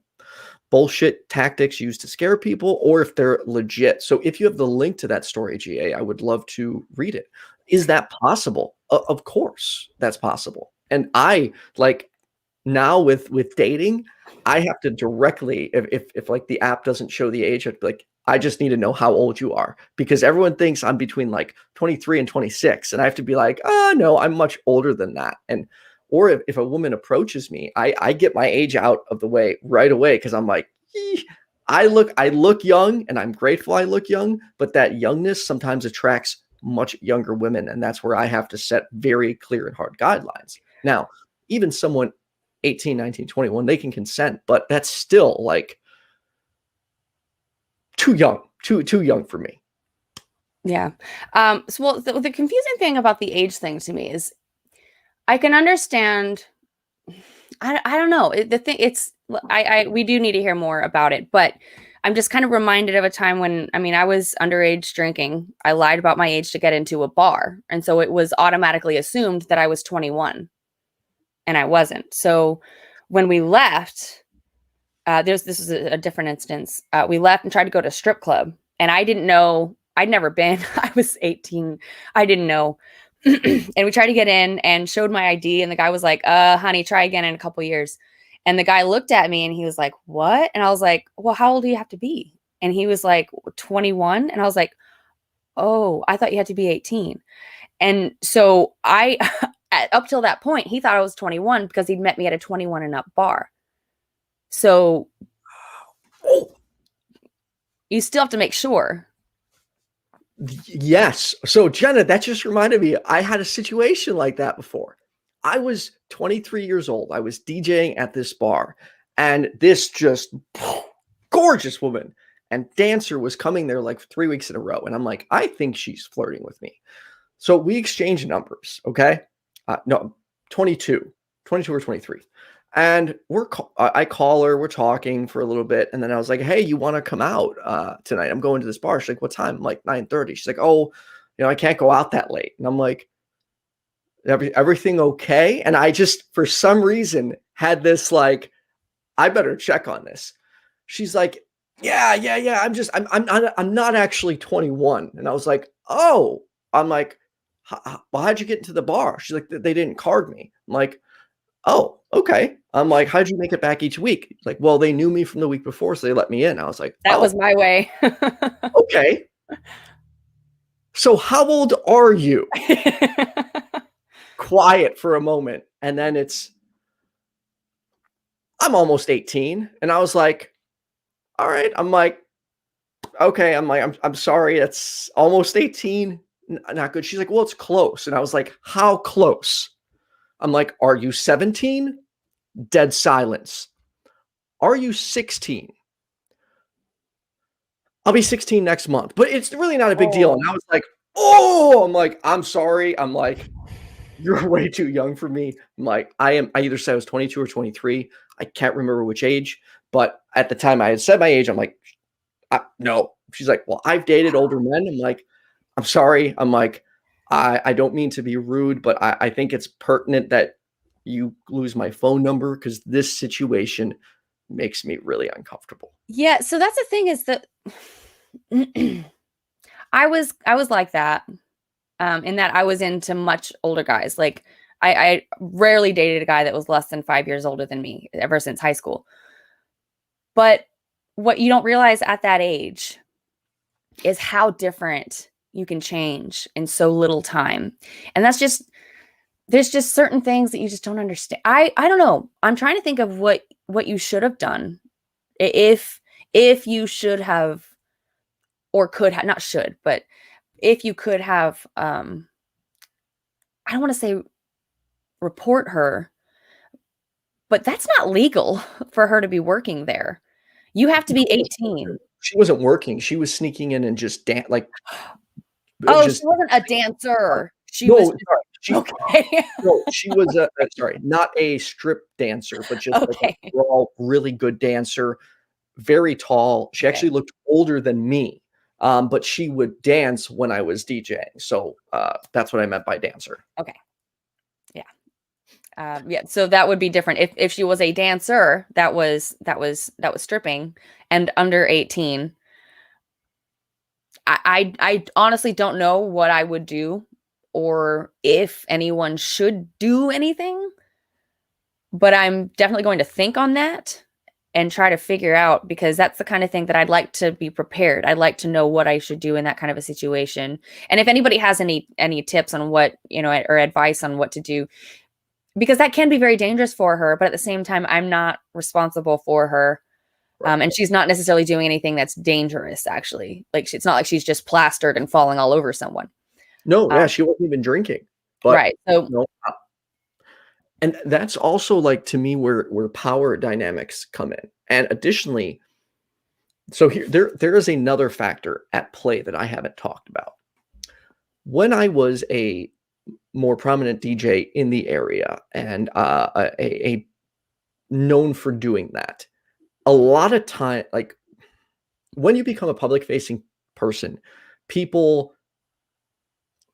bullshit tactics used to scare people or if they're legit. So if you have the link to that story, GA, I would love to read it. Is that possible? Of course that's possible. And I like now with dating, I have to directly if like the app doesn't show the age, I'd be like, I just need to know how old you are because everyone thinks I'm between like 23 and 26. And I have to be like, oh no, I'm much older than that. And or if a woman approaches me, I get my age out of the way right away because I'm like, I look young and I'm grateful I look young, but that youngness sometimes attracts much younger women. And that's where I have to set very clear and hard guidelines. Now, even someone 18, 19, 21, they can consent, but that's still like too young for me. Yeah. So well, the confusing thing about the age thing to me is I can understand. I don't know. The thing we do need to hear more about it, but I'm just kind of reminded of a time when, I mean, I was underage drinking. I lied about my age to get into a bar. And so it was automatically assumed that I was 21 and I wasn't. So when we left, this is a different instance. We left and tried to go to a strip club and I didn't know, I'd never been. I was 18. I didn't know. And we tried to get in and showed my ID. And the guy was like, honey, try again in a couple years. And the guy looked at me and he was like, what? And I was like, well, how old do you have to be? And he was like, 21. And I was like, oh, I thought you had to be 18. And so up till that point, he thought I was 21 because he'd met me at a 21 and up bar. So you still have to make sure. Yes. So Jenna, that just reminded me, I had a situation like that before. I was 23 years old. I was DJing at this bar and this just gorgeous woman and dancer was coming there like 3 weeks in a row. And I'm like, I think she's flirting with me. So we exchanged numbers. Okay. No, 22 or 23. And I call her, we're talking for a little bit. And then I was like, hey, you want to come out tonight? I'm going to this bar. She's like, what time? I'm like 9:30. She's like, oh, I can't go out that late. And I'm like, everything okay? And I just, for some reason, had this like, I better check on this. She's like, yeah. I'm not actually 21. And I was like, oh, I'm like, well, how'd you get into the bar? She's like, they didn't card me. I'm like, oh, okay. I'm like, how'd you make it back each week? Like, well, they knew me from the week before, so they let me in. I was like, that was my way. Okay. So how old are you? Quiet for a moment. And then I'm almost 18. And I was like, all right. I'm like, okay. I'm like, I'm sorry. It's almost 18. Not good. She's like, well, it's close. And I was like, how close? I'm like, are you 17? Dead silence. Are you 16? I'll be 16 next month, but it's really not a big deal. And I was like, oh, I'm like, I'm sorry. I'm like, you're way too young for me. I'm like, I either said I was 22 or 23. I can't remember which age, but at the time I had said my age. I'm like, no. She's like, well, I've dated older men. I'm like, I'm sorry. I'm like, I don't mean to be rude, but I think it's pertinent that you lose my phone number because this situation makes me really uncomfortable. Yeah. So that's the thing is that I was like that, in that I was into much older guys. Like I rarely dated a guy that was less than 5 years older than me ever since high school. But what you don't realize at that age is how different you can change in so little time. And there's just certain things that you just don't understand. I don't know. I'm trying to think of what you should have done if you should have or could have, not should, but if you could have, I don't want to say report her, but that's not legal for her to be working there. You have to be 18. She wasn't working. She was sneaking in and just she wasn't a dancer. She was not a strip dancer, but just okay. like a raw, really good dancer, very tall. She actually looked older than me, but she would dance when I was DJing. So that's what I meant by dancer. Okay. Yeah, so that would be different. If she was a dancer that was stripping and under 18, I honestly don't know what I would do or if anyone should do anything, but I'm definitely going to think on that and try to figure out, because that's the kind of thing that I'd like to be prepared. I'd like to know what I should do in that kind of a situation. And if anybody has any tips on what, or advice on what to do, because that can be very dangerous for her, but at the same time, I'm not responsible for her. Right. And she's not necessarily doing anything that's dangerous, actually. Like, it's not like she's just plastered and falling all over someone. No, yeah, she wasn't even drinking. But, right. So, and that's also, like, to me, where power dynamics come in. And additionally, so here there is another factor at play that I haven't talked about. When I was a more prominent DJ in the area and a known for doing that, a lot of time, like, when you become a public facing person, people,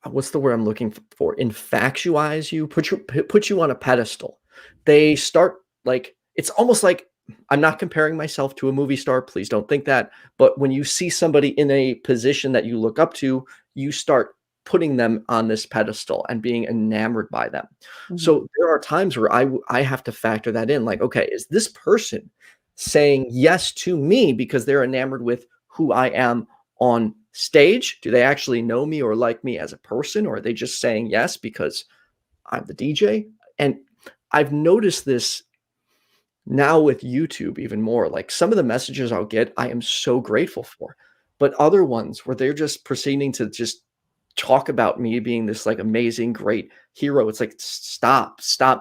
what's the word I'm looking for? Infatuize you, put you on a pedestal. They start, like, it's almost like, I'm not comparing myself to a movie star. Please don't think that. But when you see somebody in a position that you look up to, you start putting them on this pedestal and being enamored by them. So there are times where I have to factor that in. Like, okay, is this person saying yes to me because they're enamored with who I am on stage? Do they actually know me or like me as a person? Or are they just saying yes because I'm the DJ? And I've noticed this now with YouTube even more. Like, some of the messages I'll get, I am so grateful for, but other ones where they're just proceeding to just talk about me being this, like, amazing, great hero. It's like, stop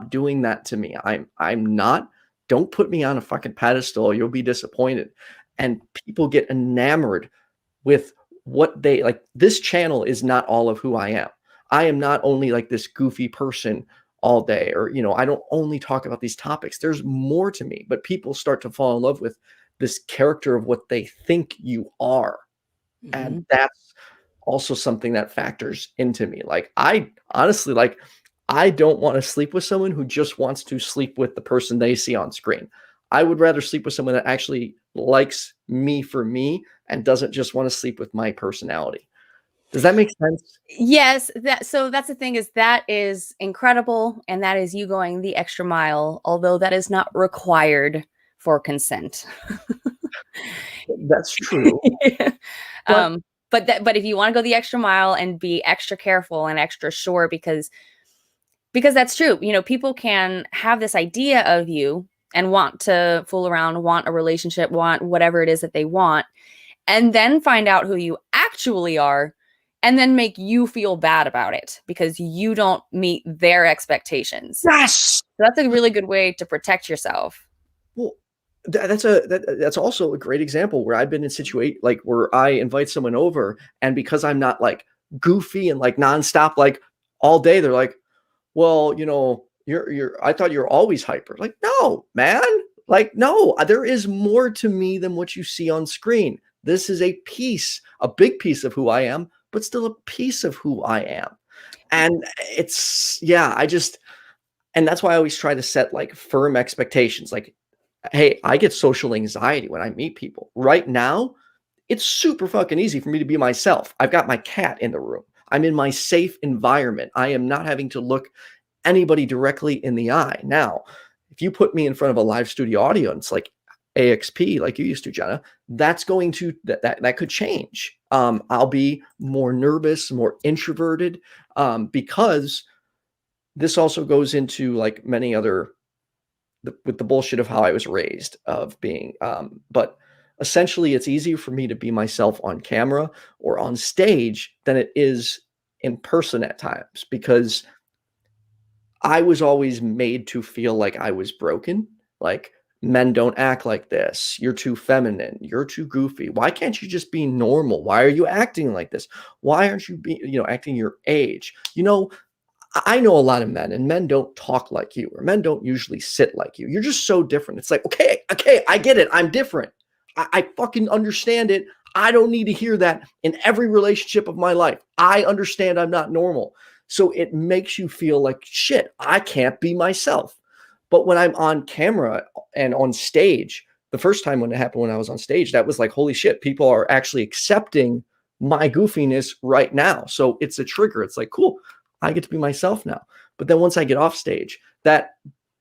doing that to me. I'm not. Don't put me on a fucking pedestal. You'll be disappointed. And people get enamored with what they like. This channel is not all of who I am. I am not only like this goofy person all day, or, I don't only talk about these topics. There's more to me, but people start to fall in love with this character of what they think you are. And that's also something that factors into me. Like, I honestly, like, I don't want to sleep with someone who just wants to sleep with the person they see on screen. I would rather sleep with someone that actually likes me for me and doesn't just want to sleep with my personality. Does that make sense? Yes, so that's the thing, is that is incredible, and that is you going the extra mile, although that is not required for consent. That's true. But if you want to go the extra mile and be extra careful and extra sure, because that's true. People can have this idea of you and want to fool around, want a relationship, want whatever it is that they want, and then find out who you actually are, and then make you feel bad about it because you don't meet their expectations. Yes. So that's a really good way to protect yourself. Well, that's also a great example where I've been in situation, like, where I invite someone over, and because I'm not, like, goofy and, like, nonstop, like, all day, they're like, well, I thought you're always hyper. Like, no, man. Like, no, there is more to me than what you see on screen. This is a big piece of who I am, but still a piece of who I am. And it's, yeah, and that's why I always try to set, like, firm expectations. Like, hey, I get social anxiety when I meet people. Right now, it's super fucking easy for me to be myself. I've got my cat in the room. I'm in my safe environment. I am not having to look anybody directly in the eye. Now, if you put me in front of a live studio audience like AXP, like you used to, Jenna, that's going to, that could change. I'll be more nervous, more introverted, because this also goes into, like, many other, with the bullshit of how I was raised, of being, but essentially it's easier for me to be myself on camera or on stage than it is in person at times, because I was always made to feel like I was broken. Like, men don't act like this. You're too feminine. You're too goofy. Why can't you just be normal? Why are you acting like this? Why aren't you acting your age? I know a lot of men, and men don't talk like you, or men don't usually sit like you. You're just so different. It's like, okay, I get it. I'm different. I fucking understand it. I don't need to hear that in every relationship of my life. I understand I'm not normal. So it makes you feel like, shit, I can't be myself. But when I'm on camera and on stage, the first time when it happened when I was on stage, that was like, holy shit, people are actually accepting my goofiness right now. So it's a trigger. It's like, cool, I get to be myself now. But then once I get off stage, that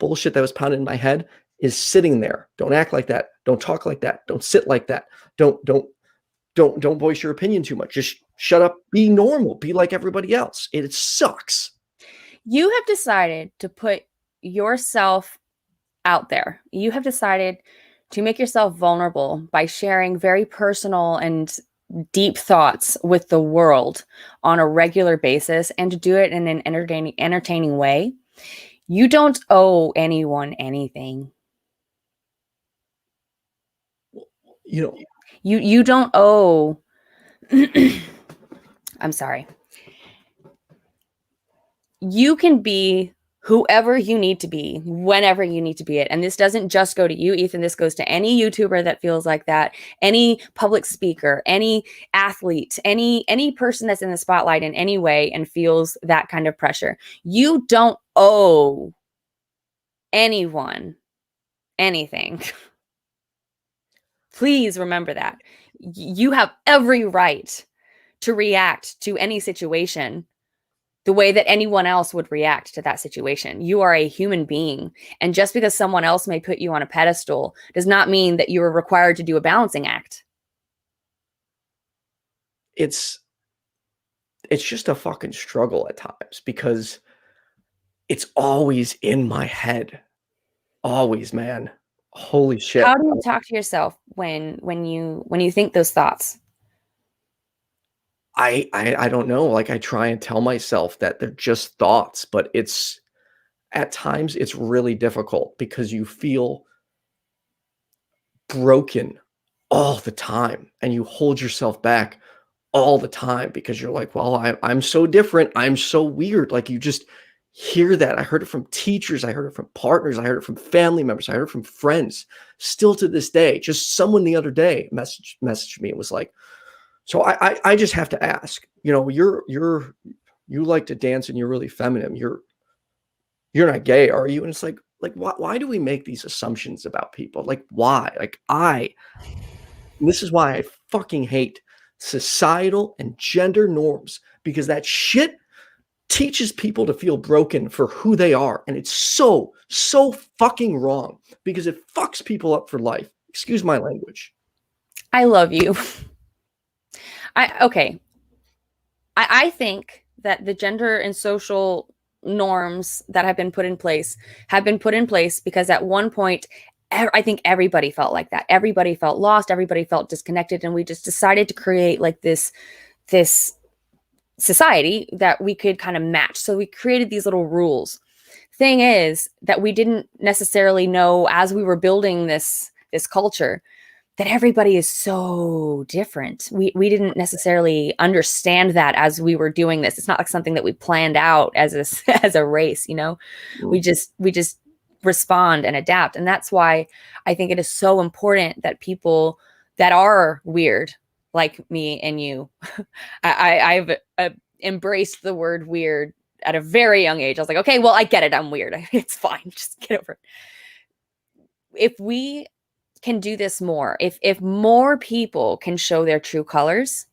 bullshit that was pounded in my head is sitting there. Don't act like that. Don't talk like that. Don't sit like that. Don't voice your opinion too much. Just shut up. Be normal. Be like everybody else. It sucks. You have decided to put yourself out there. You have decided to make yourself vulnerable by sharing very personal and deep thoughts with the world on a regular basis, and to do it in an entertaining way. You don't owe anyone anything. You don't owe I'm sorry. You can be whoever you need to be, whenever you need to be it. And this doesn't just go to you, Ethan. This goes to any YouTuber that feels like that, any public speaker, any athlete, any person that's in the spotlight in any way and feels that kind of pressure. You don't owe anyone anything. Please remember that. You have every right to react to any situation the way that anyone else would react to that situation. You are a human being. And just because someone else may put you on a pedestal does not mean that you are required to do a balancing act. It's just a fucking struggle at times because it's always in my head. Always, man. Holy shit. How do you talk to yourself when you think those thoughts? I don't know. Like, I try and tell myself that they're just thoughts, but at times it's really difficult because you feel broken all the time and you hold yourself back all the time because you're like, well, I'm so different. I'm so weird. Like, you just hear that. I heard it from teachers. I heard it from partners. I heard it from family members. I heard it from friends. Still to this day, just someone the other day messaged me and was like, so I just have to ask, you like to dance and you're really feminine. You're not gay, are you? And it's like why do we make these assumptions about people? Like, why? And this is why I fucking hate societal and gender norms, because that shit teaches people to feel broken for who they are. And it's so fucking wrong because it fucks people up for life. Excuse my language. I love you. I think that the gender and social norms that have been put in place because at one point, I think everybody felt like that. Everybody felt lost. Everybody felt disconnected. And we just decided to create like this society that we could kind of match. So we created these little rules. Thing is that we didn't necessarily know as we were building this culture that everybody is so different. We didn't necessarily understand that as we were doing this. It's not like something that we planned out as a race, We just respond and adapt. And that's why I think it is so important that people that are weird, like me and you, I've embraced the word weird at a very young age. I was like, okay, well, I get it. I'm weird. It's fine. Just get over it. If we can do this more, if more people can show their true colors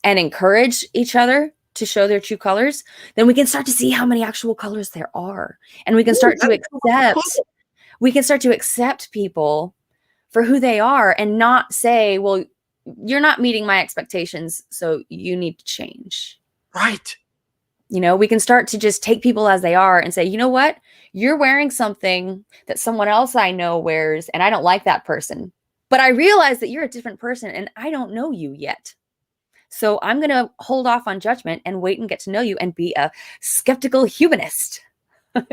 and encourage each other to show their true colors, then we can start to see how many actual colors there are. And we can start to accept people for who they are and not say, well, you're not meeting my expectations, so you need to change. Right. We can start to just take people as they are and say, you know what? You're wearing something that someone else I know wears, and I don't like that person. But I realize that you're a different person, and I don't know you yet. So I'm going to hold off on judgment and wait and get to know you and be a skeptical humanist. And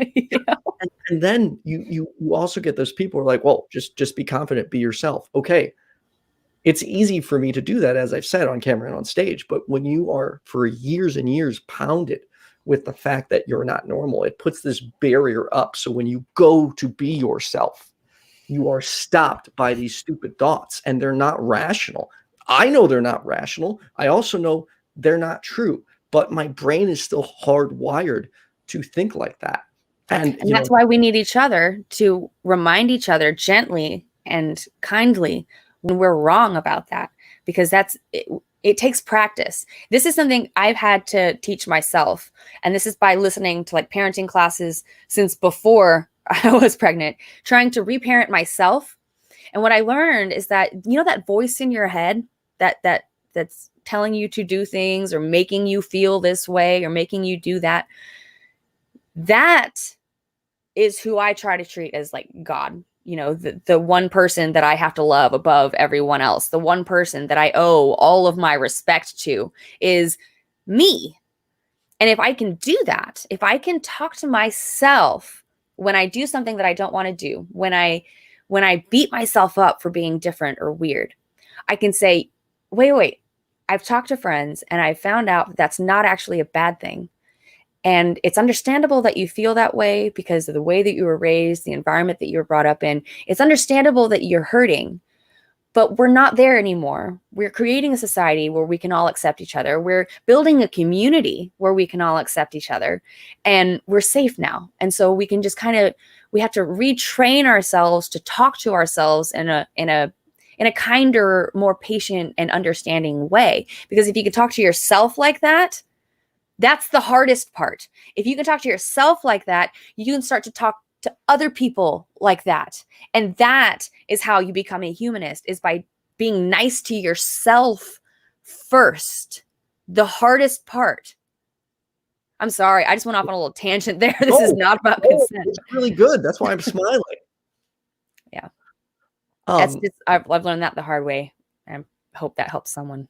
then you also get those people who are like, well, just be confident, be yourself. Okay. It's easy for me to do that, as I've said, on camera and on stage. But when you are for years and years pounded with the fact that you're not normal, it puts this barrier up. So when you go to be yourself, you are stopped by these stupid thoughts, and they're not rational. I know they're not rational. I also know they're not true, but my brain is still hardwired to think like that. And that's why we need each other to remind each other gently and kindly when we're wrong about that, because it takes practice. This is something I've had to teach myself. And this is by listening to like parenting classes since before I was pregnant, trying to reparent myself. And what I learned is that, that voice in your head that's telling you to do things or making you feel this way or making you do that, that is who I try to treat as like God, the one person that I have to love above everyone else. The one person that I owe all of my respect to is me. And if I can do that, if I can talk to myself when I do something that I don't want to do, when I beat myself up for being different or weird, I can say, wait, I've talked to friends and I found out that that's not actually a bad thing. And it's understandable that you feel that way because of the way that you were raised, the environment that you were brought up in. It's understandable that you're hurting, but we're not there anymore. We're creating a society where we can all accept each other. We're building a community where we can all accept each other, and we're safe now. And so we can just we have to retrain ourselves to talk to ourselves in a kinder, more patient and understanding way. Because if you can talk to yourself like that, that's the hardest part. If you can talk to yourself like that, you can start to talk to other people like that. And that is how you become a humanist, is by being nice to yourself first. The hardest part. I'm sorry. I just went off on a little tangent there. This is not about consent. It's really good. That's why I'm smiling. Yeah. That's just, I've learned that the hard way. I hope that helps someone.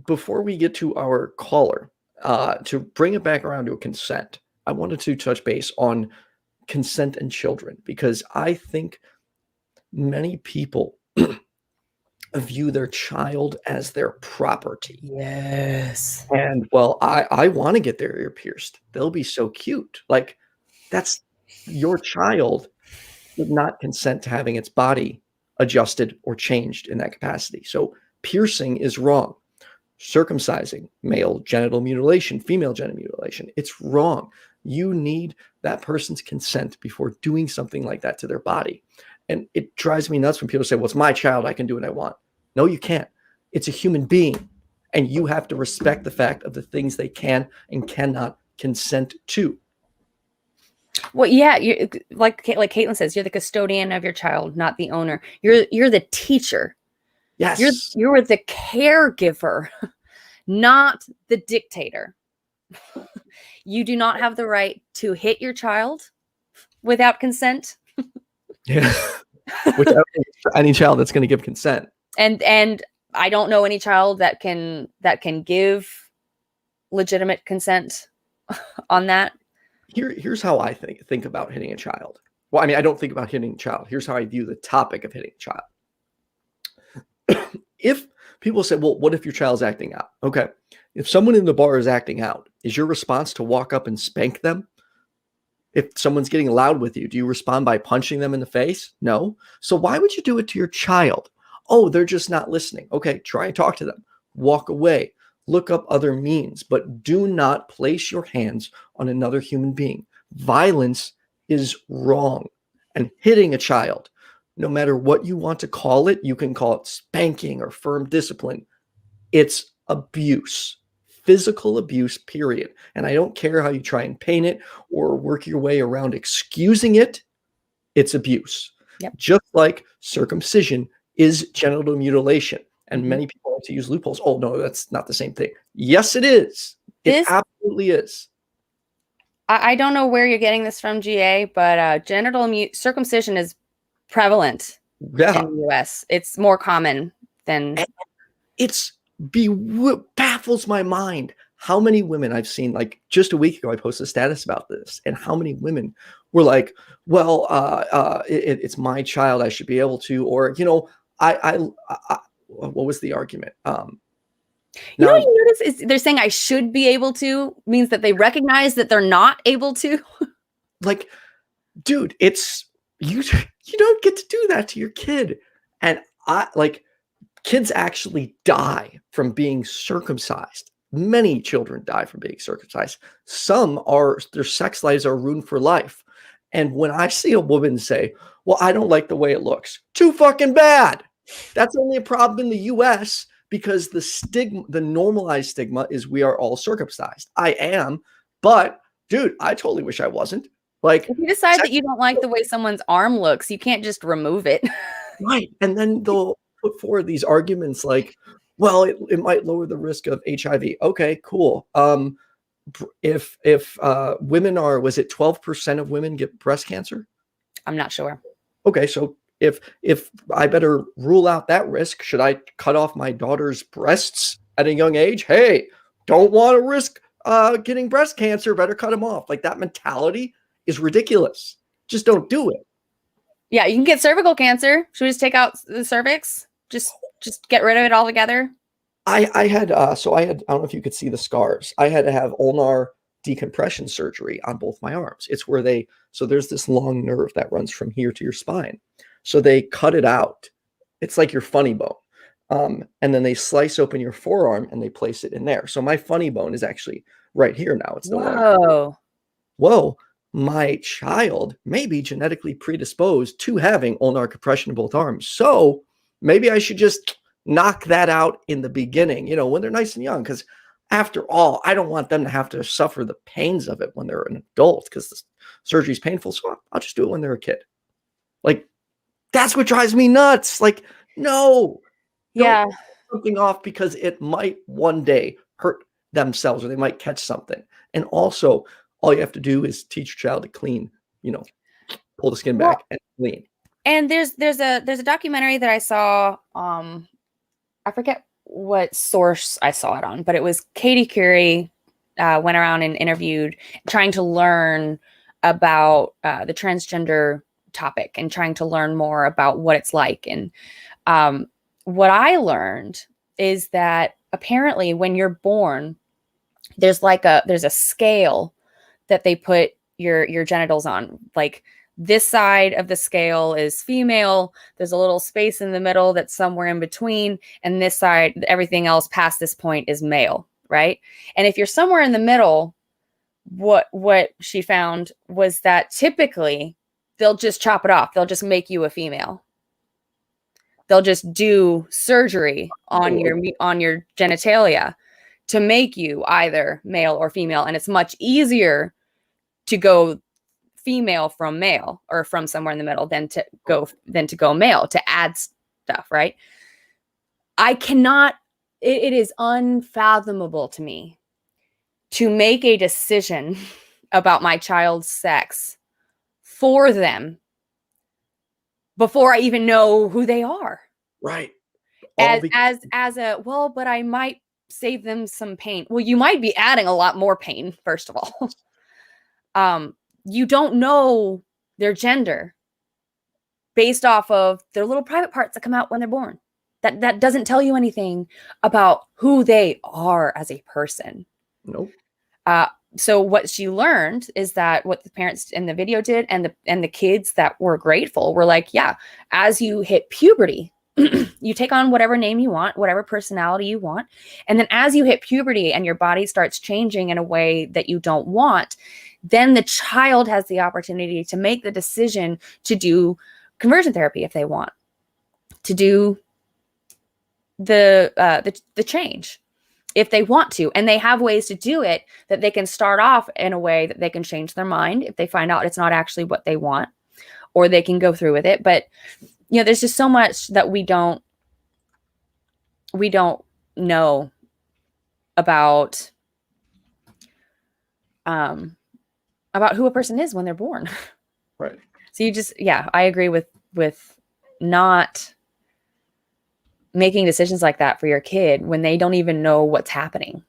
Before we get to our caller, to bring it back around to consent, I wanted to touch base on consent and children, because I think many people view their child as their property. Yes. And well, I want to get their ear pierced. They'll be so cute. Like, that's your child did not consent to having its body adjusted or changed in that capacity. So piercing is wrong. Circumcising, male genital mutilation, female genital mutilation, it's wrong. You need that person's consent before doing something like that to their body. And it drives me nuts when people say, well, it's my child, I can do what I want. No, you can't. It's a human being, and you have to respect the fact of the things they can and cannot consent to. Well, yeah, like Caitlin says, you're the custodian of your child, not the owner. You're the teacher. Yes. You're the caregiver, not the dictator. You do not have the right to hit your child without consent. Yeah. Without any child that's going to give consent. And I don't know any child that can give legitimate consent on that. Here's how I think about hitting a child. Well, I mean, I don't think about hitting a child. Here's how I view the topic of hitting a child. If people say, well, what if your child's acting out? Okay. If someone in the bar is acting out, is your response to walk up and spank them? If someone's getting loud with you, do you respond by punching them in the face? No. So why would you do it to your child? Oh, they're just not listening. Okay, try and talk to them. Walk away. Look up other means, but do not place your hands on another human being. Violence is wrong. And hitting a child, no matter what you want to call it, you can call it spanking or firm discipline. It's abuse, physical abuse, period. And I don't care how you try and paint it or work your way around excusing it. It's abuse. Yep. Just like circumcision is genital mutilation. And many people like to use loopholes. Oh, no, that's not the same thing. Yes, it is. It absolutely is. I don't know where you're getting this from, GA, but genital circumcision is prevalent in the US. It's more common than... It's baffles my mind how many women I've seen. Like just a week ago, I posted a status about this, and how many women were like, well, it's my child, I should be able to, or, I what was the argument? You know what you notice is they're saying I should be able to means that they recognize that they're not able to. Like, dude, it's you don't get to do that to your kid. And kids actually die from being circumcised. many children die from being circumcised. Some are, their sex lives are ruined for life. And when I see a woman say, well, I don't like the way it looks, too fucking bad. That's only a problem in the US because the stigma, the normalized stigma is we are all circumcised. I am, but dude, I totally wish I wasn't. Like, if you decide that you don't like the way someone's arm looks, you can't just remove it. right. And then they'll put forward these arguments like, well, it might lower the risk of HIV. Okay, cool. If women are, was it 12% of women get breast cancer? I'm not sure. Okay, so if I better rule out that risk, should I cut off my daughter's breasts at a young age? Hey, don't want to risk getting breast cancer, better cut them off. Like, that mentality is ridiculous. Just don't do it. Yeah, you can get cervical cancer. Should we just take out the cervix? Just get rid of it altogether? I had I don't know if you could see the scars. I had to have ulnar decompression surgery on both my arms. It's where there's this long nerve that runs from here to your spine. So they cut it out. It's like your funny bone. And then they slice open your forearm and they place it in there. So my funny bone is actually right here now. It's no longer. Whoa, my child may be genetically predisposed to having ulnar compression in both arms. So maybe I should just knock that out in the beginning, when they're nice and young. Because after all, I don't want them to have to suffer the pains of it when they're an adult, because the surgery is painful. So I'll just do it when they're a kid. Like, that's what drives me nuts. Like, no. Yeah. Don't something off because it might one day hurt themselves or they might catch something. And also, all you have to do is teach your child to clean, pull the skin back and clean. And there's a documentary that I saw, I forget what source I saw it on, but it was Katie Curie went around and interviewed, trying to learn about the transgender topic and trying to learn more about what it's like. And what I learned is that apparently when you're born, there's a scale that they put your genitals on. Like, this side of the scale is female. There's a little space in the middle that's somewhere in between. And this side, everything else past this point is male, right? And if you're somewhere in the middle, what she found was that typically they'll just chop it off. They'll just make you a female. They'll just do surgery on your genitalia to make you either male or female. And it's much easier to go female from male, or from somewhere in the middle, than to go male, to add stuff, right? It is unfathomable to me to make a decision about my child's sex for them before I even know who they are. Right. But I might save them some pain. Well, you might be adding a lot more pain, first of all. You don't know their gender based off of their little private parts that come out when they're born. That doesn't tell you anything about who they are as a person. Nope. So what she learned is that what the parents in the video did, and the kids that were grateful were like, yeah, as you hit puberty, you take on whatever name you want, whatever personality you want. And then as you hit puberty and your body starts changing in a way that you don't want, then the child has the opportunity to make the decision to do conversion therapy if they want, to do the change if they want to. And they have ways to do it, that they can start off in a way that they can change their mind if they find out it's not actually what they want, or they can go through with it. But there's just so much that we don't know about who a person is when they're born. Right. So I agree with not making decisions like that for your kid when they don't even know what's happening.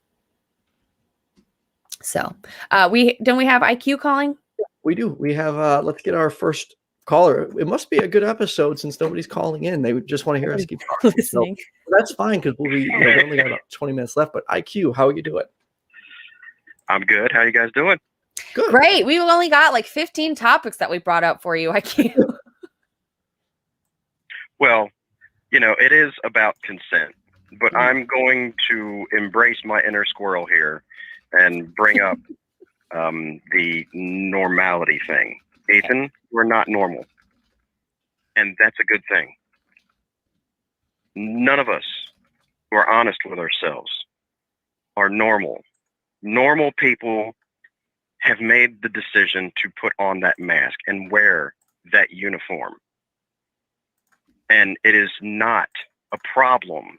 So don't we have IQ calling? We do. We have let's get our first caller. It must be a good episode since nobody's calling in. They would just want to hear us keep talking. Listening. So that's fine, because we only got about 20 minutes left. But IQ, how are you doing? I'm good. How are you guys doing? Good. Great. We've only got like 15 topics that we brought up for you, IQ. Well, it is about consent. but I'm going to embrace my inner squirrel here and bring up the normality thing. Ethan, we're not normal. And that's a good thing. None of us who are honest with ourselves are normal. Normal people have made the decision to put on that mask and wear that uniform. And it is not a problem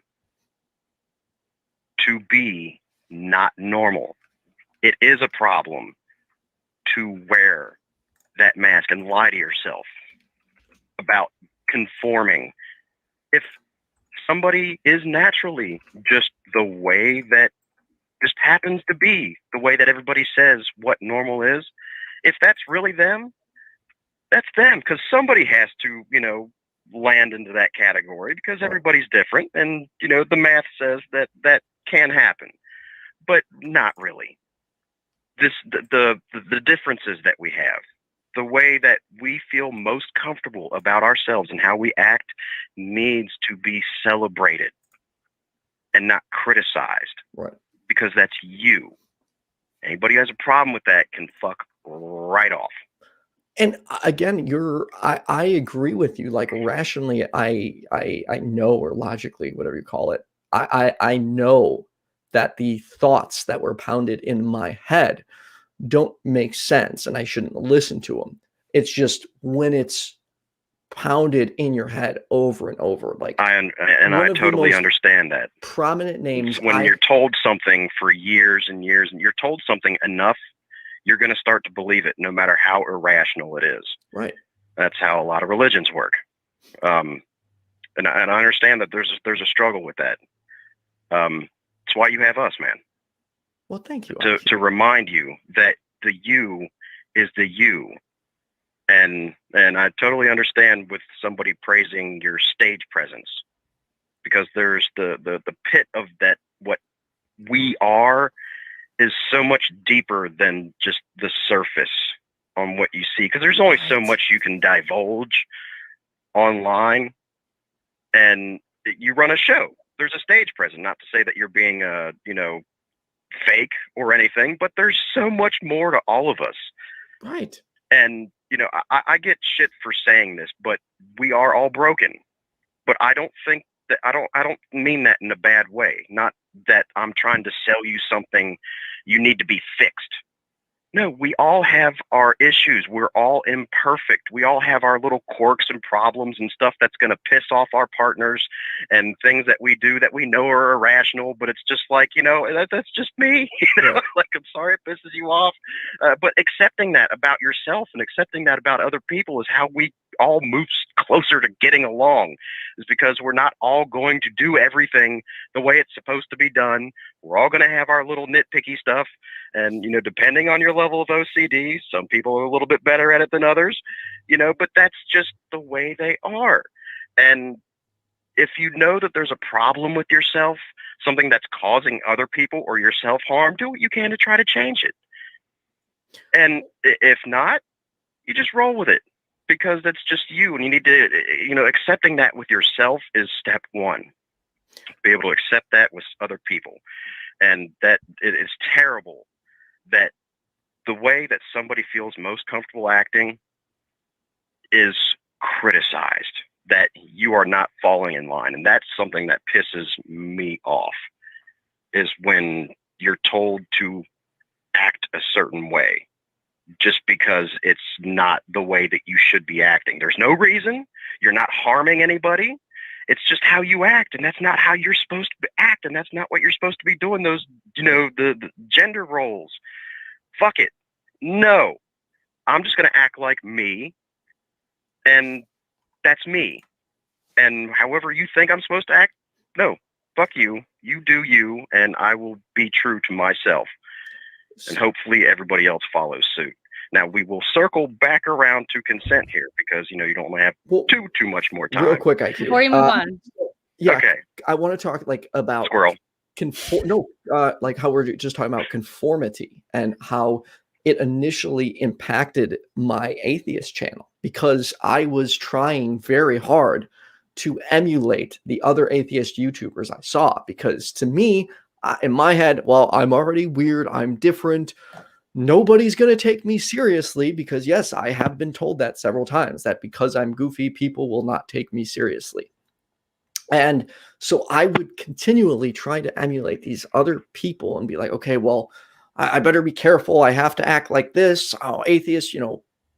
to be not normal. It is a problem to wear that mask and lie to yourself about conforming. If somebody is naturally just the way that just happens to be, the way that everybody says what normal is, if that's really them, that's them, because somebody has to, land into that category, because everybody's different, and the math says that that can happen, but not really. The differences that we have, the way that we feel most comfortable about ourselves and how we act, needs to be celebrated and not criticized. Right. Because that's you. Anybody who has a problem with that can fuck right off. And again, I agree with you. Like, rationally, I know, or logically, whatever you call it, I know that the thoughts that were pounded in my head don't make sense, and I shouldn't listen to them. It's just when it's pounded in your head over and over, like, I totally understand that. Prominent names. When you're told something for years and years, and you're told something enough, you're going to start to believe it, no matter how irrational it is. Right. That's how a lot of religions work. And I understand that there's a struggle with that. It's why you have us, man. Well, thank you. To remind you that the you is the you. And I totally understand with somebody praising your stage presence, because there's the pit of that. What we are is so much deeper than just the surface on what you see, because there's only so much you can divulge online, and you run a show. There's a stage presence. Not to say that you're being fake or anything, but there's so much more to all of us. Right. And I get shit for saying this, but we are all broken. But I don't think that I don't mean that in a bad way. Not that I'm trying to sell you something you need to be fixed. No, we all have our issues. We're all imperfect. We all have our little quirks and problems and stuff that's going to piss off our partners, and things that we do that we know are irrational, but it's just like, that's just me. Yeah. Like, I'm sorry it pisses you off. But accepting that about yourself and accepting that about other people is how we all move closer to getting along, is because we're not all going to do everything the way it's supposed to be done. We're all going to have our little nitpicky stuff. And, depending on your level of OCD, some people are a little bit better at it than others, but that's just the way they are. And if you know that there's a problem with yourself, something that's causing other people or yourself harm, do what you can to try to change it. And if not, you just roll with it, because that's just you. And you need to, accepting that with yourself is step one. Be able to accept that with other people. And that it is terrible that the way that somebody feels most comfortable acting is criticized, that you are not falling in line. And that's something that pisses me off, is when you're told to act a certain way just because it's not the way that you should be acting. There's no reason. You're not harming anybody. It's just how you act, and that's not how you're supposed to act, and that's not what you're supposed to be doing. Those, the gender roles. Fuck it. No. I'm just going to act like me, and that's me. And however you think I'm supposed to act, no. Fuck you. You do you, and I will be true to myself. And hopefully everybody else follows suit. Now, we will circle back around to consent here, because, you don't want to have too much more time. Real quick, IQ. Before you move on. Yeah. Okay. I want to talk about Squirrel. Like how we're just talking about conformity, and how it initially impacted my atheist channel, because I was trying very hard to emulate the other atheist YouTubers I saw, because to me, in my head, well, I'm already weird, I'm different, nobody's going to take me seriously, because yes, I have been told that several times, that because I'm goofy, people will not take me seriously. And so I would continually try to emulate these other people and be like, okay, well, I better be careful. I have to act like this. Oh, atheists,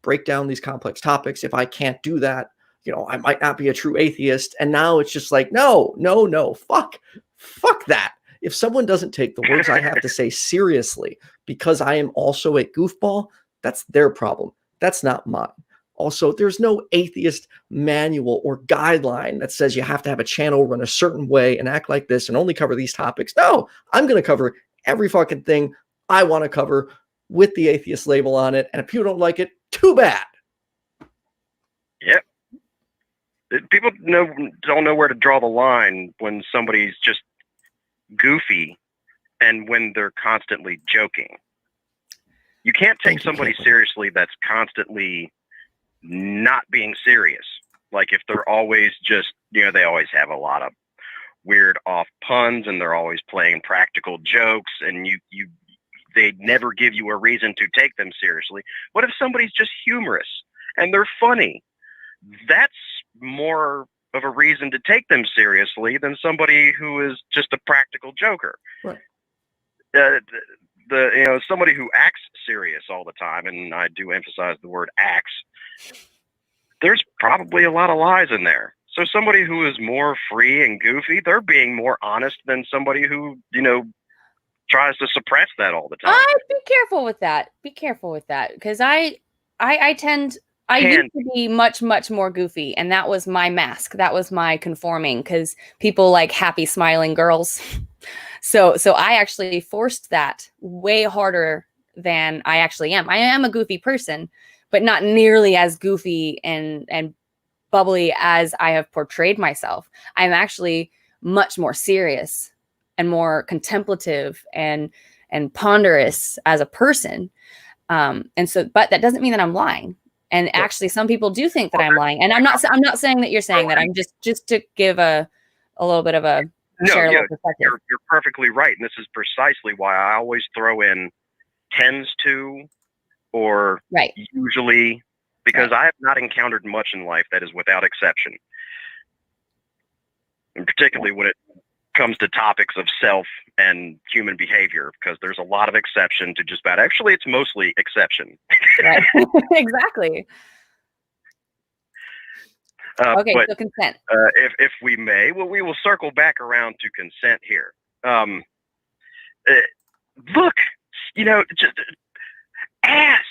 break down these complex topics. If I can't do that, I might not be a true atheist. And now it's just like, no, fuck that. If someone doesn't take the words I have to say seriously because I am also a goofball, that's their problem. That's not mine. Also, there's no atheist manual or guideline that says you have to have a channel run a certain way and act like this and only cover these topics. No, I'm going to cover every fucking thing I want to cover with the atheist label on it. And if people don't like it, too bad. Yep. People don't know where to draw the line when somebody's just goofy and when they're constantly joking. You can't take somebody seriously that's constantly not being serious. Like if they're always just, they always have a lot of weird off puns and they're always playing practical jokes and they never give you a reason to take them seriously. What if somebody's just humorous and they're funny? That's more of a reason to take them seriously than somebody who is just a practical joker. Right. Somebody who acts serious all the time, and I do emphasize the word acts, there's probably a lot of lies in there. So somebody who is more free and goofy, they're being more honest than somebody who, tries to suppress that all the time. Be careful with that. Be careful with that. Because I used to be much, much more goofy. And that was my mask. That was my conforming, because people like happy, smiling girls. So I actually forced that way harder than I actually am. I am a goofy person, but not nearly as goofy and bubbly as I have portrayed myself. I'm actually much more serious and more contemplative and ponderous as a person. But that doesn't mean that I'm lying. And actually, some people do think that I'm lying. And I'm not saying that you're saying that. I'm just to give a little bit of a perspective. You're perfectly right. And this is precisely why I always throw in tends to or usually, because I have not encountered much in life that is without exception. And particularly when it comes to topics of self and human behavior, because there's a lot of exception to just about. Actually, it's mostly exception. Right. Exactly. Okay, so consent. If we may, well, we will circle back around to consent here. Look, just ask.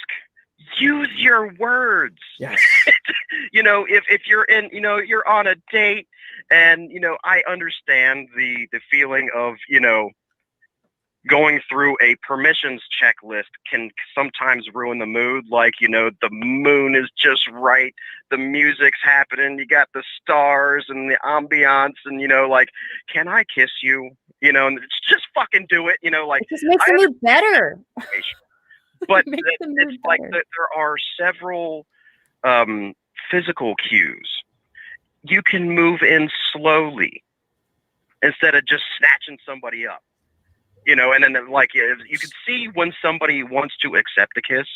Use your words. Yes. If you're you're on a date and, I understand the feeling of, going through a permissions checklist can sometimes ruin the mood. Like, the moon is just right. The music's happening. You got the stars and the ambiance and, can I kiss you? And just fucking do it. Like, it just makes the mood better. But it's like there are several physical cues. You can move in slowly instead of just snatching somebody up, and then you can see when somebody wants to accept a kiss.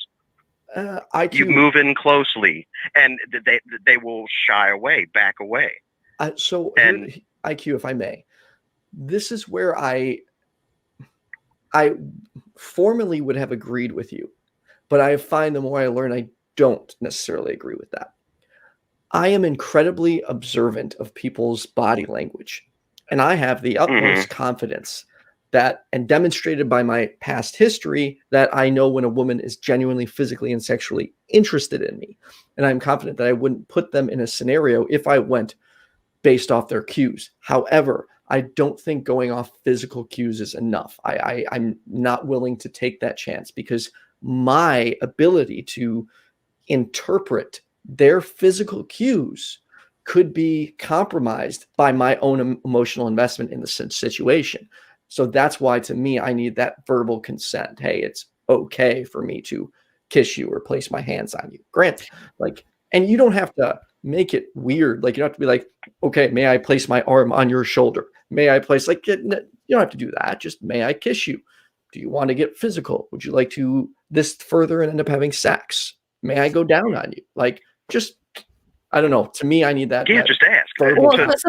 You move in closely and they will shy away, back away. IQ, if I may, this is where I formerly would have agreed with you, but I find the more I learn, I don't necessarily agree with that. I am incredibly observant of people's body language, and I have the utmost confidence that, and demonstrated by my past history, that I know when a woman is genuinely physically and sexually interested in me. And I'm confident that I wouldn't put them in a scenario if I went based off their cues. However, I don't think going off physical cues is enough. I'm not willing to take that chance, because my ability to interpret their physical cues could be compromised by my own emotional investment in the situation. So that's why, to me, I need that verbal consent. Hey, it's okay for me to kiss you or place my hands on you. Granted, and you don't have to make it weird. Like, you don't have to be like, okay, may I place my arm on your shoulder? May I place, like, you don't have to do that. Just, may I kiss you? Do you want to get physical? Would you like to this further and end up having sex? May I go down on you? Like, just, I don't know. To me, I need that. Yeah, that just ask. verbal Well, touch. so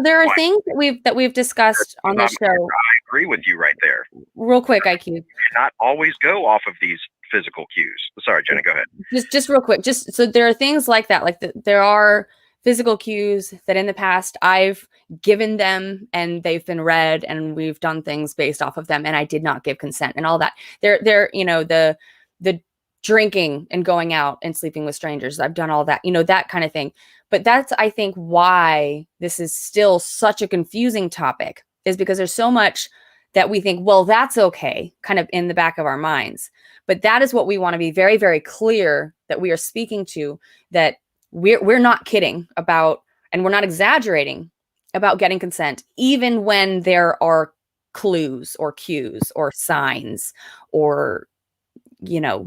there are things that we've discussed on this show. I agree with you right there. Real quick, IQ. Not always go off of these physical cues. Sorry, Jenna, go ahead. Just real quick. So there are things like that. Like there are physical cues that in the past I've given them and they've been read and we've done things based off of them, and I did not give consent and all that. They're the drinking and going out and sleeping with strangers. I've done all that, that kind of thing. But that's, I think, why this is still such a confusing topic, is because there's so much that we think, well, that's okay, kind of in the back of our minds. But that is what we want to be very, very clear that we are speaking to, that we're not kidding about, and we're not exaggerating about getting consent, even when there are clues or cues or signs or,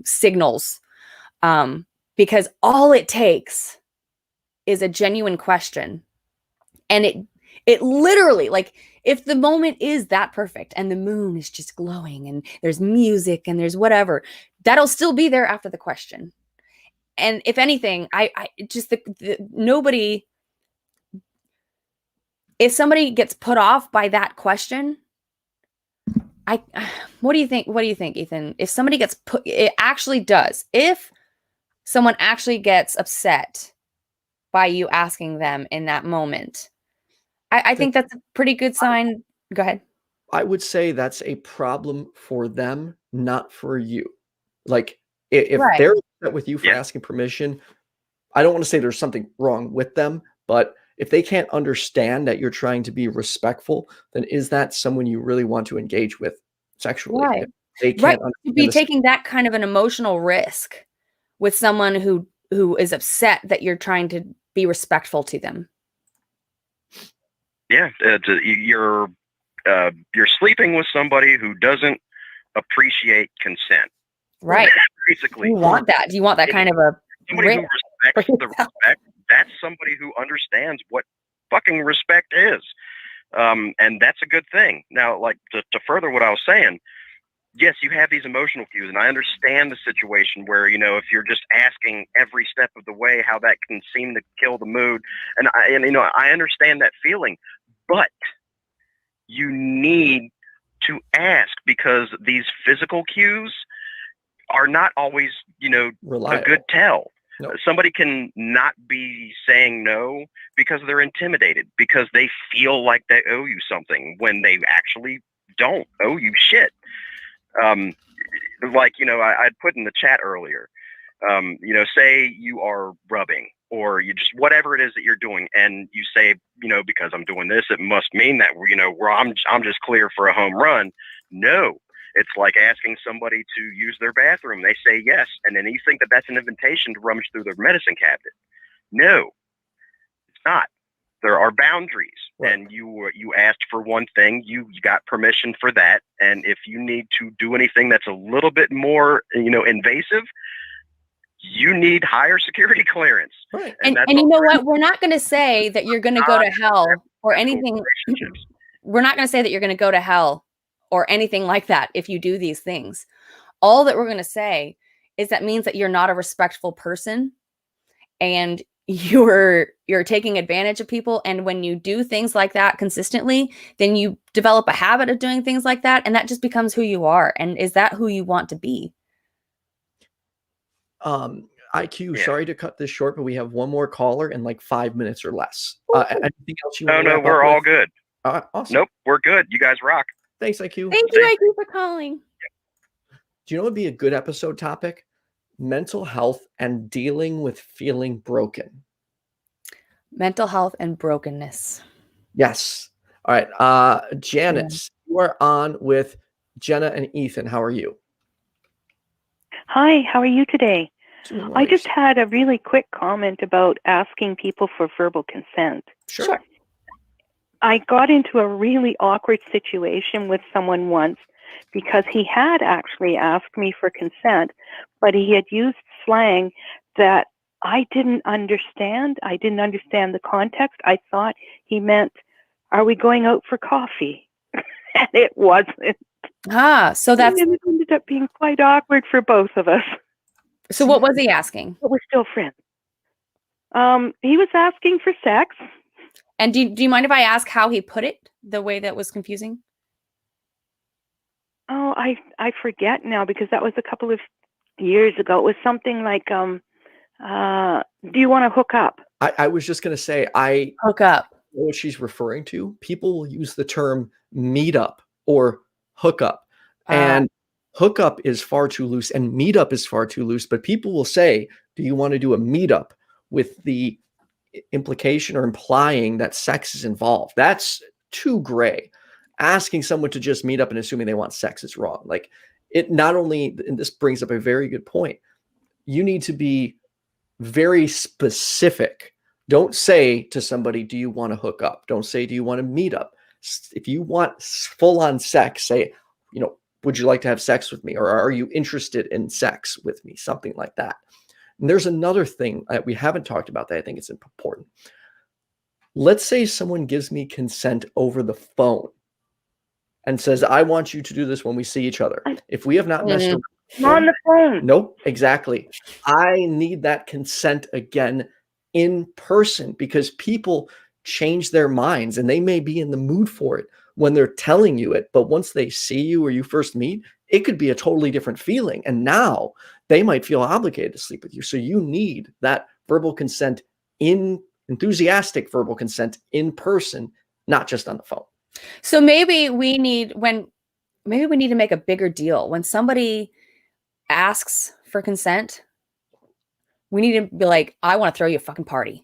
signals. Because all it takes is a genuine question. And it literally, like, if the moment is that perfect and the moon is just glowing and there's music and there's whatever, that'll still be there after the question. And if anything, I just, nobody, if somebody gets put off by that question, what do you think? What do you think, Ethan? If somebody gets it actually does. If someone actually gets upset by you asking them in that moment, I think that's a pretty good sign. Go ahead. I would say that's a problem for them, not for you. Like, if Right. they're upset with you for asking permission, I don't want to say there's something wrong with them, but if they can't understand that you're trying to be respectful, then is that someone you really want to engage with sexually? Right. If they Right. can't To be taking that kind of an emotional risk with someone who is upset that you're trying to be respectful to them. Yeah, you're sleeping with somebody who doesn't appreciate consent. Right. Basically, You want that. You want that kind of a somebody who respects the respect. That's somebody who understands what fucking respect is, and that's a good thing. Now, like, to further what I was saying, yes, you have these emotional cues, and I understand the situation where, if you're just asking every step of the way, how that can seem to kill the mood, and I understand that feeling, but you need to ask, because these physical cues are not always, reliable. a good tell. No. Somebody can not be saying no because they're intimidated, because they feel like they owe you something when they actually don't owe you shit. Like, I'd put in the chat earlier, say you are rubbing, or you just, whatever it is that you're doing, and you say, because I'm doing this, it must mean that, where I'm just clear for a home run. No, it's like asking somebody to use their bathroom. They say yes, and then you think that that's an invitation to rummage through their medicine cabinet. No, it's not. There are boundaries, right. And you asked for one thing, you got permission for that, and if you need to do anything that's a little bit more, invasive, you need higher security clearance. Right. And you know what? We're not going to say that you're going to go to hell or anything. We're not going to say that you're going to go to hell or anything like that if you do these things. All that we're going to say is that means that you're not a respectful person, and you're taking advantage of people. And when you do things like that consistently, then you develop a habit of doing things like that, and that just becomes who you are. And is that who you want to be? IQ, sorry to cut this short, but we have one more caller in like 5 minutes or less. Anything else you want to wrap we're up all with? good. Awesome. Nope, we're good. You guys rock. Thanks, IQ. Thank you, IQ, for calling. Do you know what would be a good episode topic? Mental health and dealing with feeling broken. Mental health and brokenness. Yes. All right. Janice, you are on with Jenna and Ethan. How are you? Hi, how are you today? I just had a really quick comment about asking people for verbal consent. Sure. I got into a really awkward situation with someone once because he had actually asked me for consent, but he had used slang that I didn't understand. I didn't understand the context. I thought he meant, are we going out for coffee? And it wasn't. So that's And it ended up being quite awkward for both of us. so. What was he asking? But we're still friends. He was asking for sex. And do you mind if I ask how he put it? The way that was confusing. Oh, I forget now because that was a couple of years ago. It was something like, do you want to hook up? I was just going to say, I Hook up. know what she's referring to. People will use the term meetup or hookup, and hookup is far too loose and meetup is far too loose. But people will say, do you want to do a meetup, with the implication or implying that sex is involved? That's too gray. Asking someone to just meet up and assuming they want sex is wrong. Like, it not only, and this brings up a very good point, you need to be very specific. Don't say to somebody, do you want to hook up? Don't say, do you want to meet up? If you want full on sex, say, would you like to have sex with me? Or are you interested in sex with me? Something like that. And there's another thing that we haven't talked about that I think is important. Let's say someone gives me consent over the phone and says, I want you to do this when we see each other. If we have not messed around, on the phone. Nope, exactly. I need that consent again in person, because people change their minds and they may be in the mood for it when they're telling you it. But once they see you or you first meet, it could be a totally different feeling. And now they might feel obligated to sleep with you. So you need that verbal consent, enthusiastic verbal consent in person, not just on the phone. So maybe we need to make a bigger deal when somebody asks for consent. We need to be like, I want to throw you a fucking party.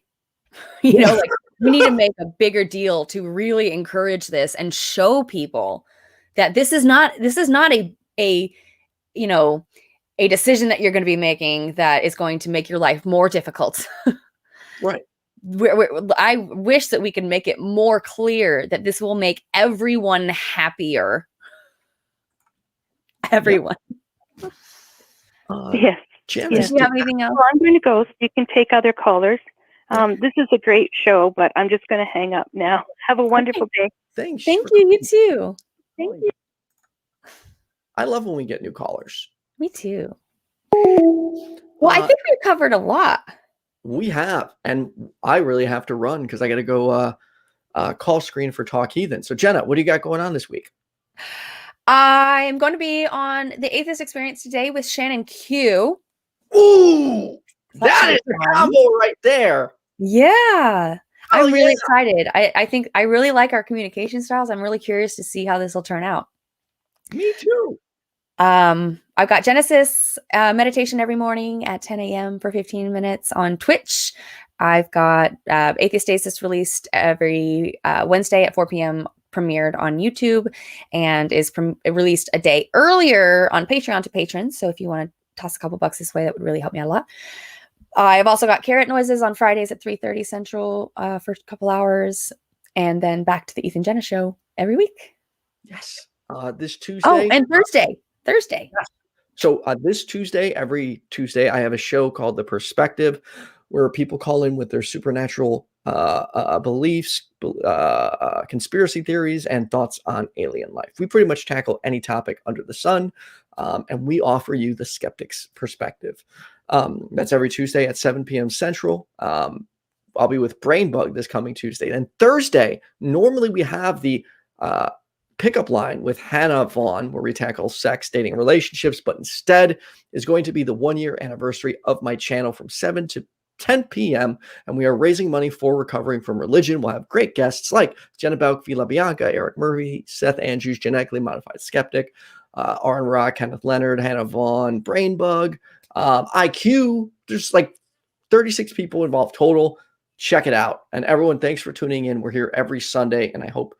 Like, we need to make a bigger deal to really encourage this and show people that this is not a decision that you're going to be making that is going to make your life more difficult. Right. I wish that we could make it more clear that this will make everyone happier. Everyone. Yes. Jenna, Yes. Do you have anything else? Well, I'm going to go so you can take other callers. This is a great show, but I'm just going to hang up now. Have a wonderful day. Thanks. Thank you. You too. Thank you. I love when we get new callers. Me too. Well, I think we covered a lot. We have, and I really have to run because I got to go call screen for Talk Heathen. So Jenna, what do you got going on this week? I am going to be on the Atheist Experience today with Shannon Q. Ooh, that is a combo right there. Yeah. I'm really excited. I think I really like our communication styles. I'm really curious to see how this will turn out. Me too. I've got Genesis meditation every morning at 10 a.m. for 15 minutes on Twitch. I've got Atheist Stasis released every Wednesday at 4 p.m. premiered on YouTube and is released a day earlier on Patreon to patrons. So if you want to toss a couple bucks this way, that would really help me out a lot. I've also got Carrot Noises on Fridays at 3:30 Central for a couple hours, and then back to the Ethan and Jenna Show every week. Yes. This Tuesday. Oh, and Thursday. Yes. So this Tuesday, every Tuesday, I have a show called The Perspective, where people call in with their supernatural beliefs, conspiracy theories, and thoughts on alien life. We pretty much tackle any topic under the sun, and we offer you the skeptic's perspective. That's every Tuesday at 7 p.m. Central. I'll be with Brainbug this coming Tuesday. And Thursday, normally we have the pickup line with Hannah Vaughn, where we tackle sex, dating, and relationships, but instead is going to be the 1-year anniversary of my channel from 7 to 10 p.m. And we are raising money for recovering from religion. We'll have great guests like Jenna Belk, Vila Bianca, Eric Murphy, Seth Andrews, genetically modified skeptic, Aaron Rock, Kenneth Leonard, Hannah Vaughn, Brainbug, IQ. There's like 36 people involved total. Check it out. And everyone, thanks for tuning in. We're here every Sunday, and I hope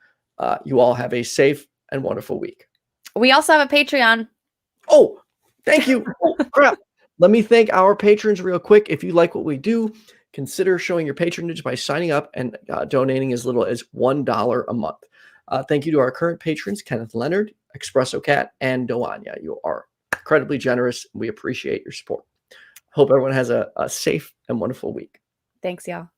you all have a safe and wonderful week. We also have a Patreon. Oh, thank you. Oh, crap. Let me thank our patrons real quick. If you like what we do, consider showing your patronage by signing up and donating as little as $1 a month. Thank you to our current patrons, Kenneth Leonard, Expresso Cat, and Doanya. You are incredibly generous. We appreciate your support. Hope everyone has a safe and wonderful week. Thanks, y'all.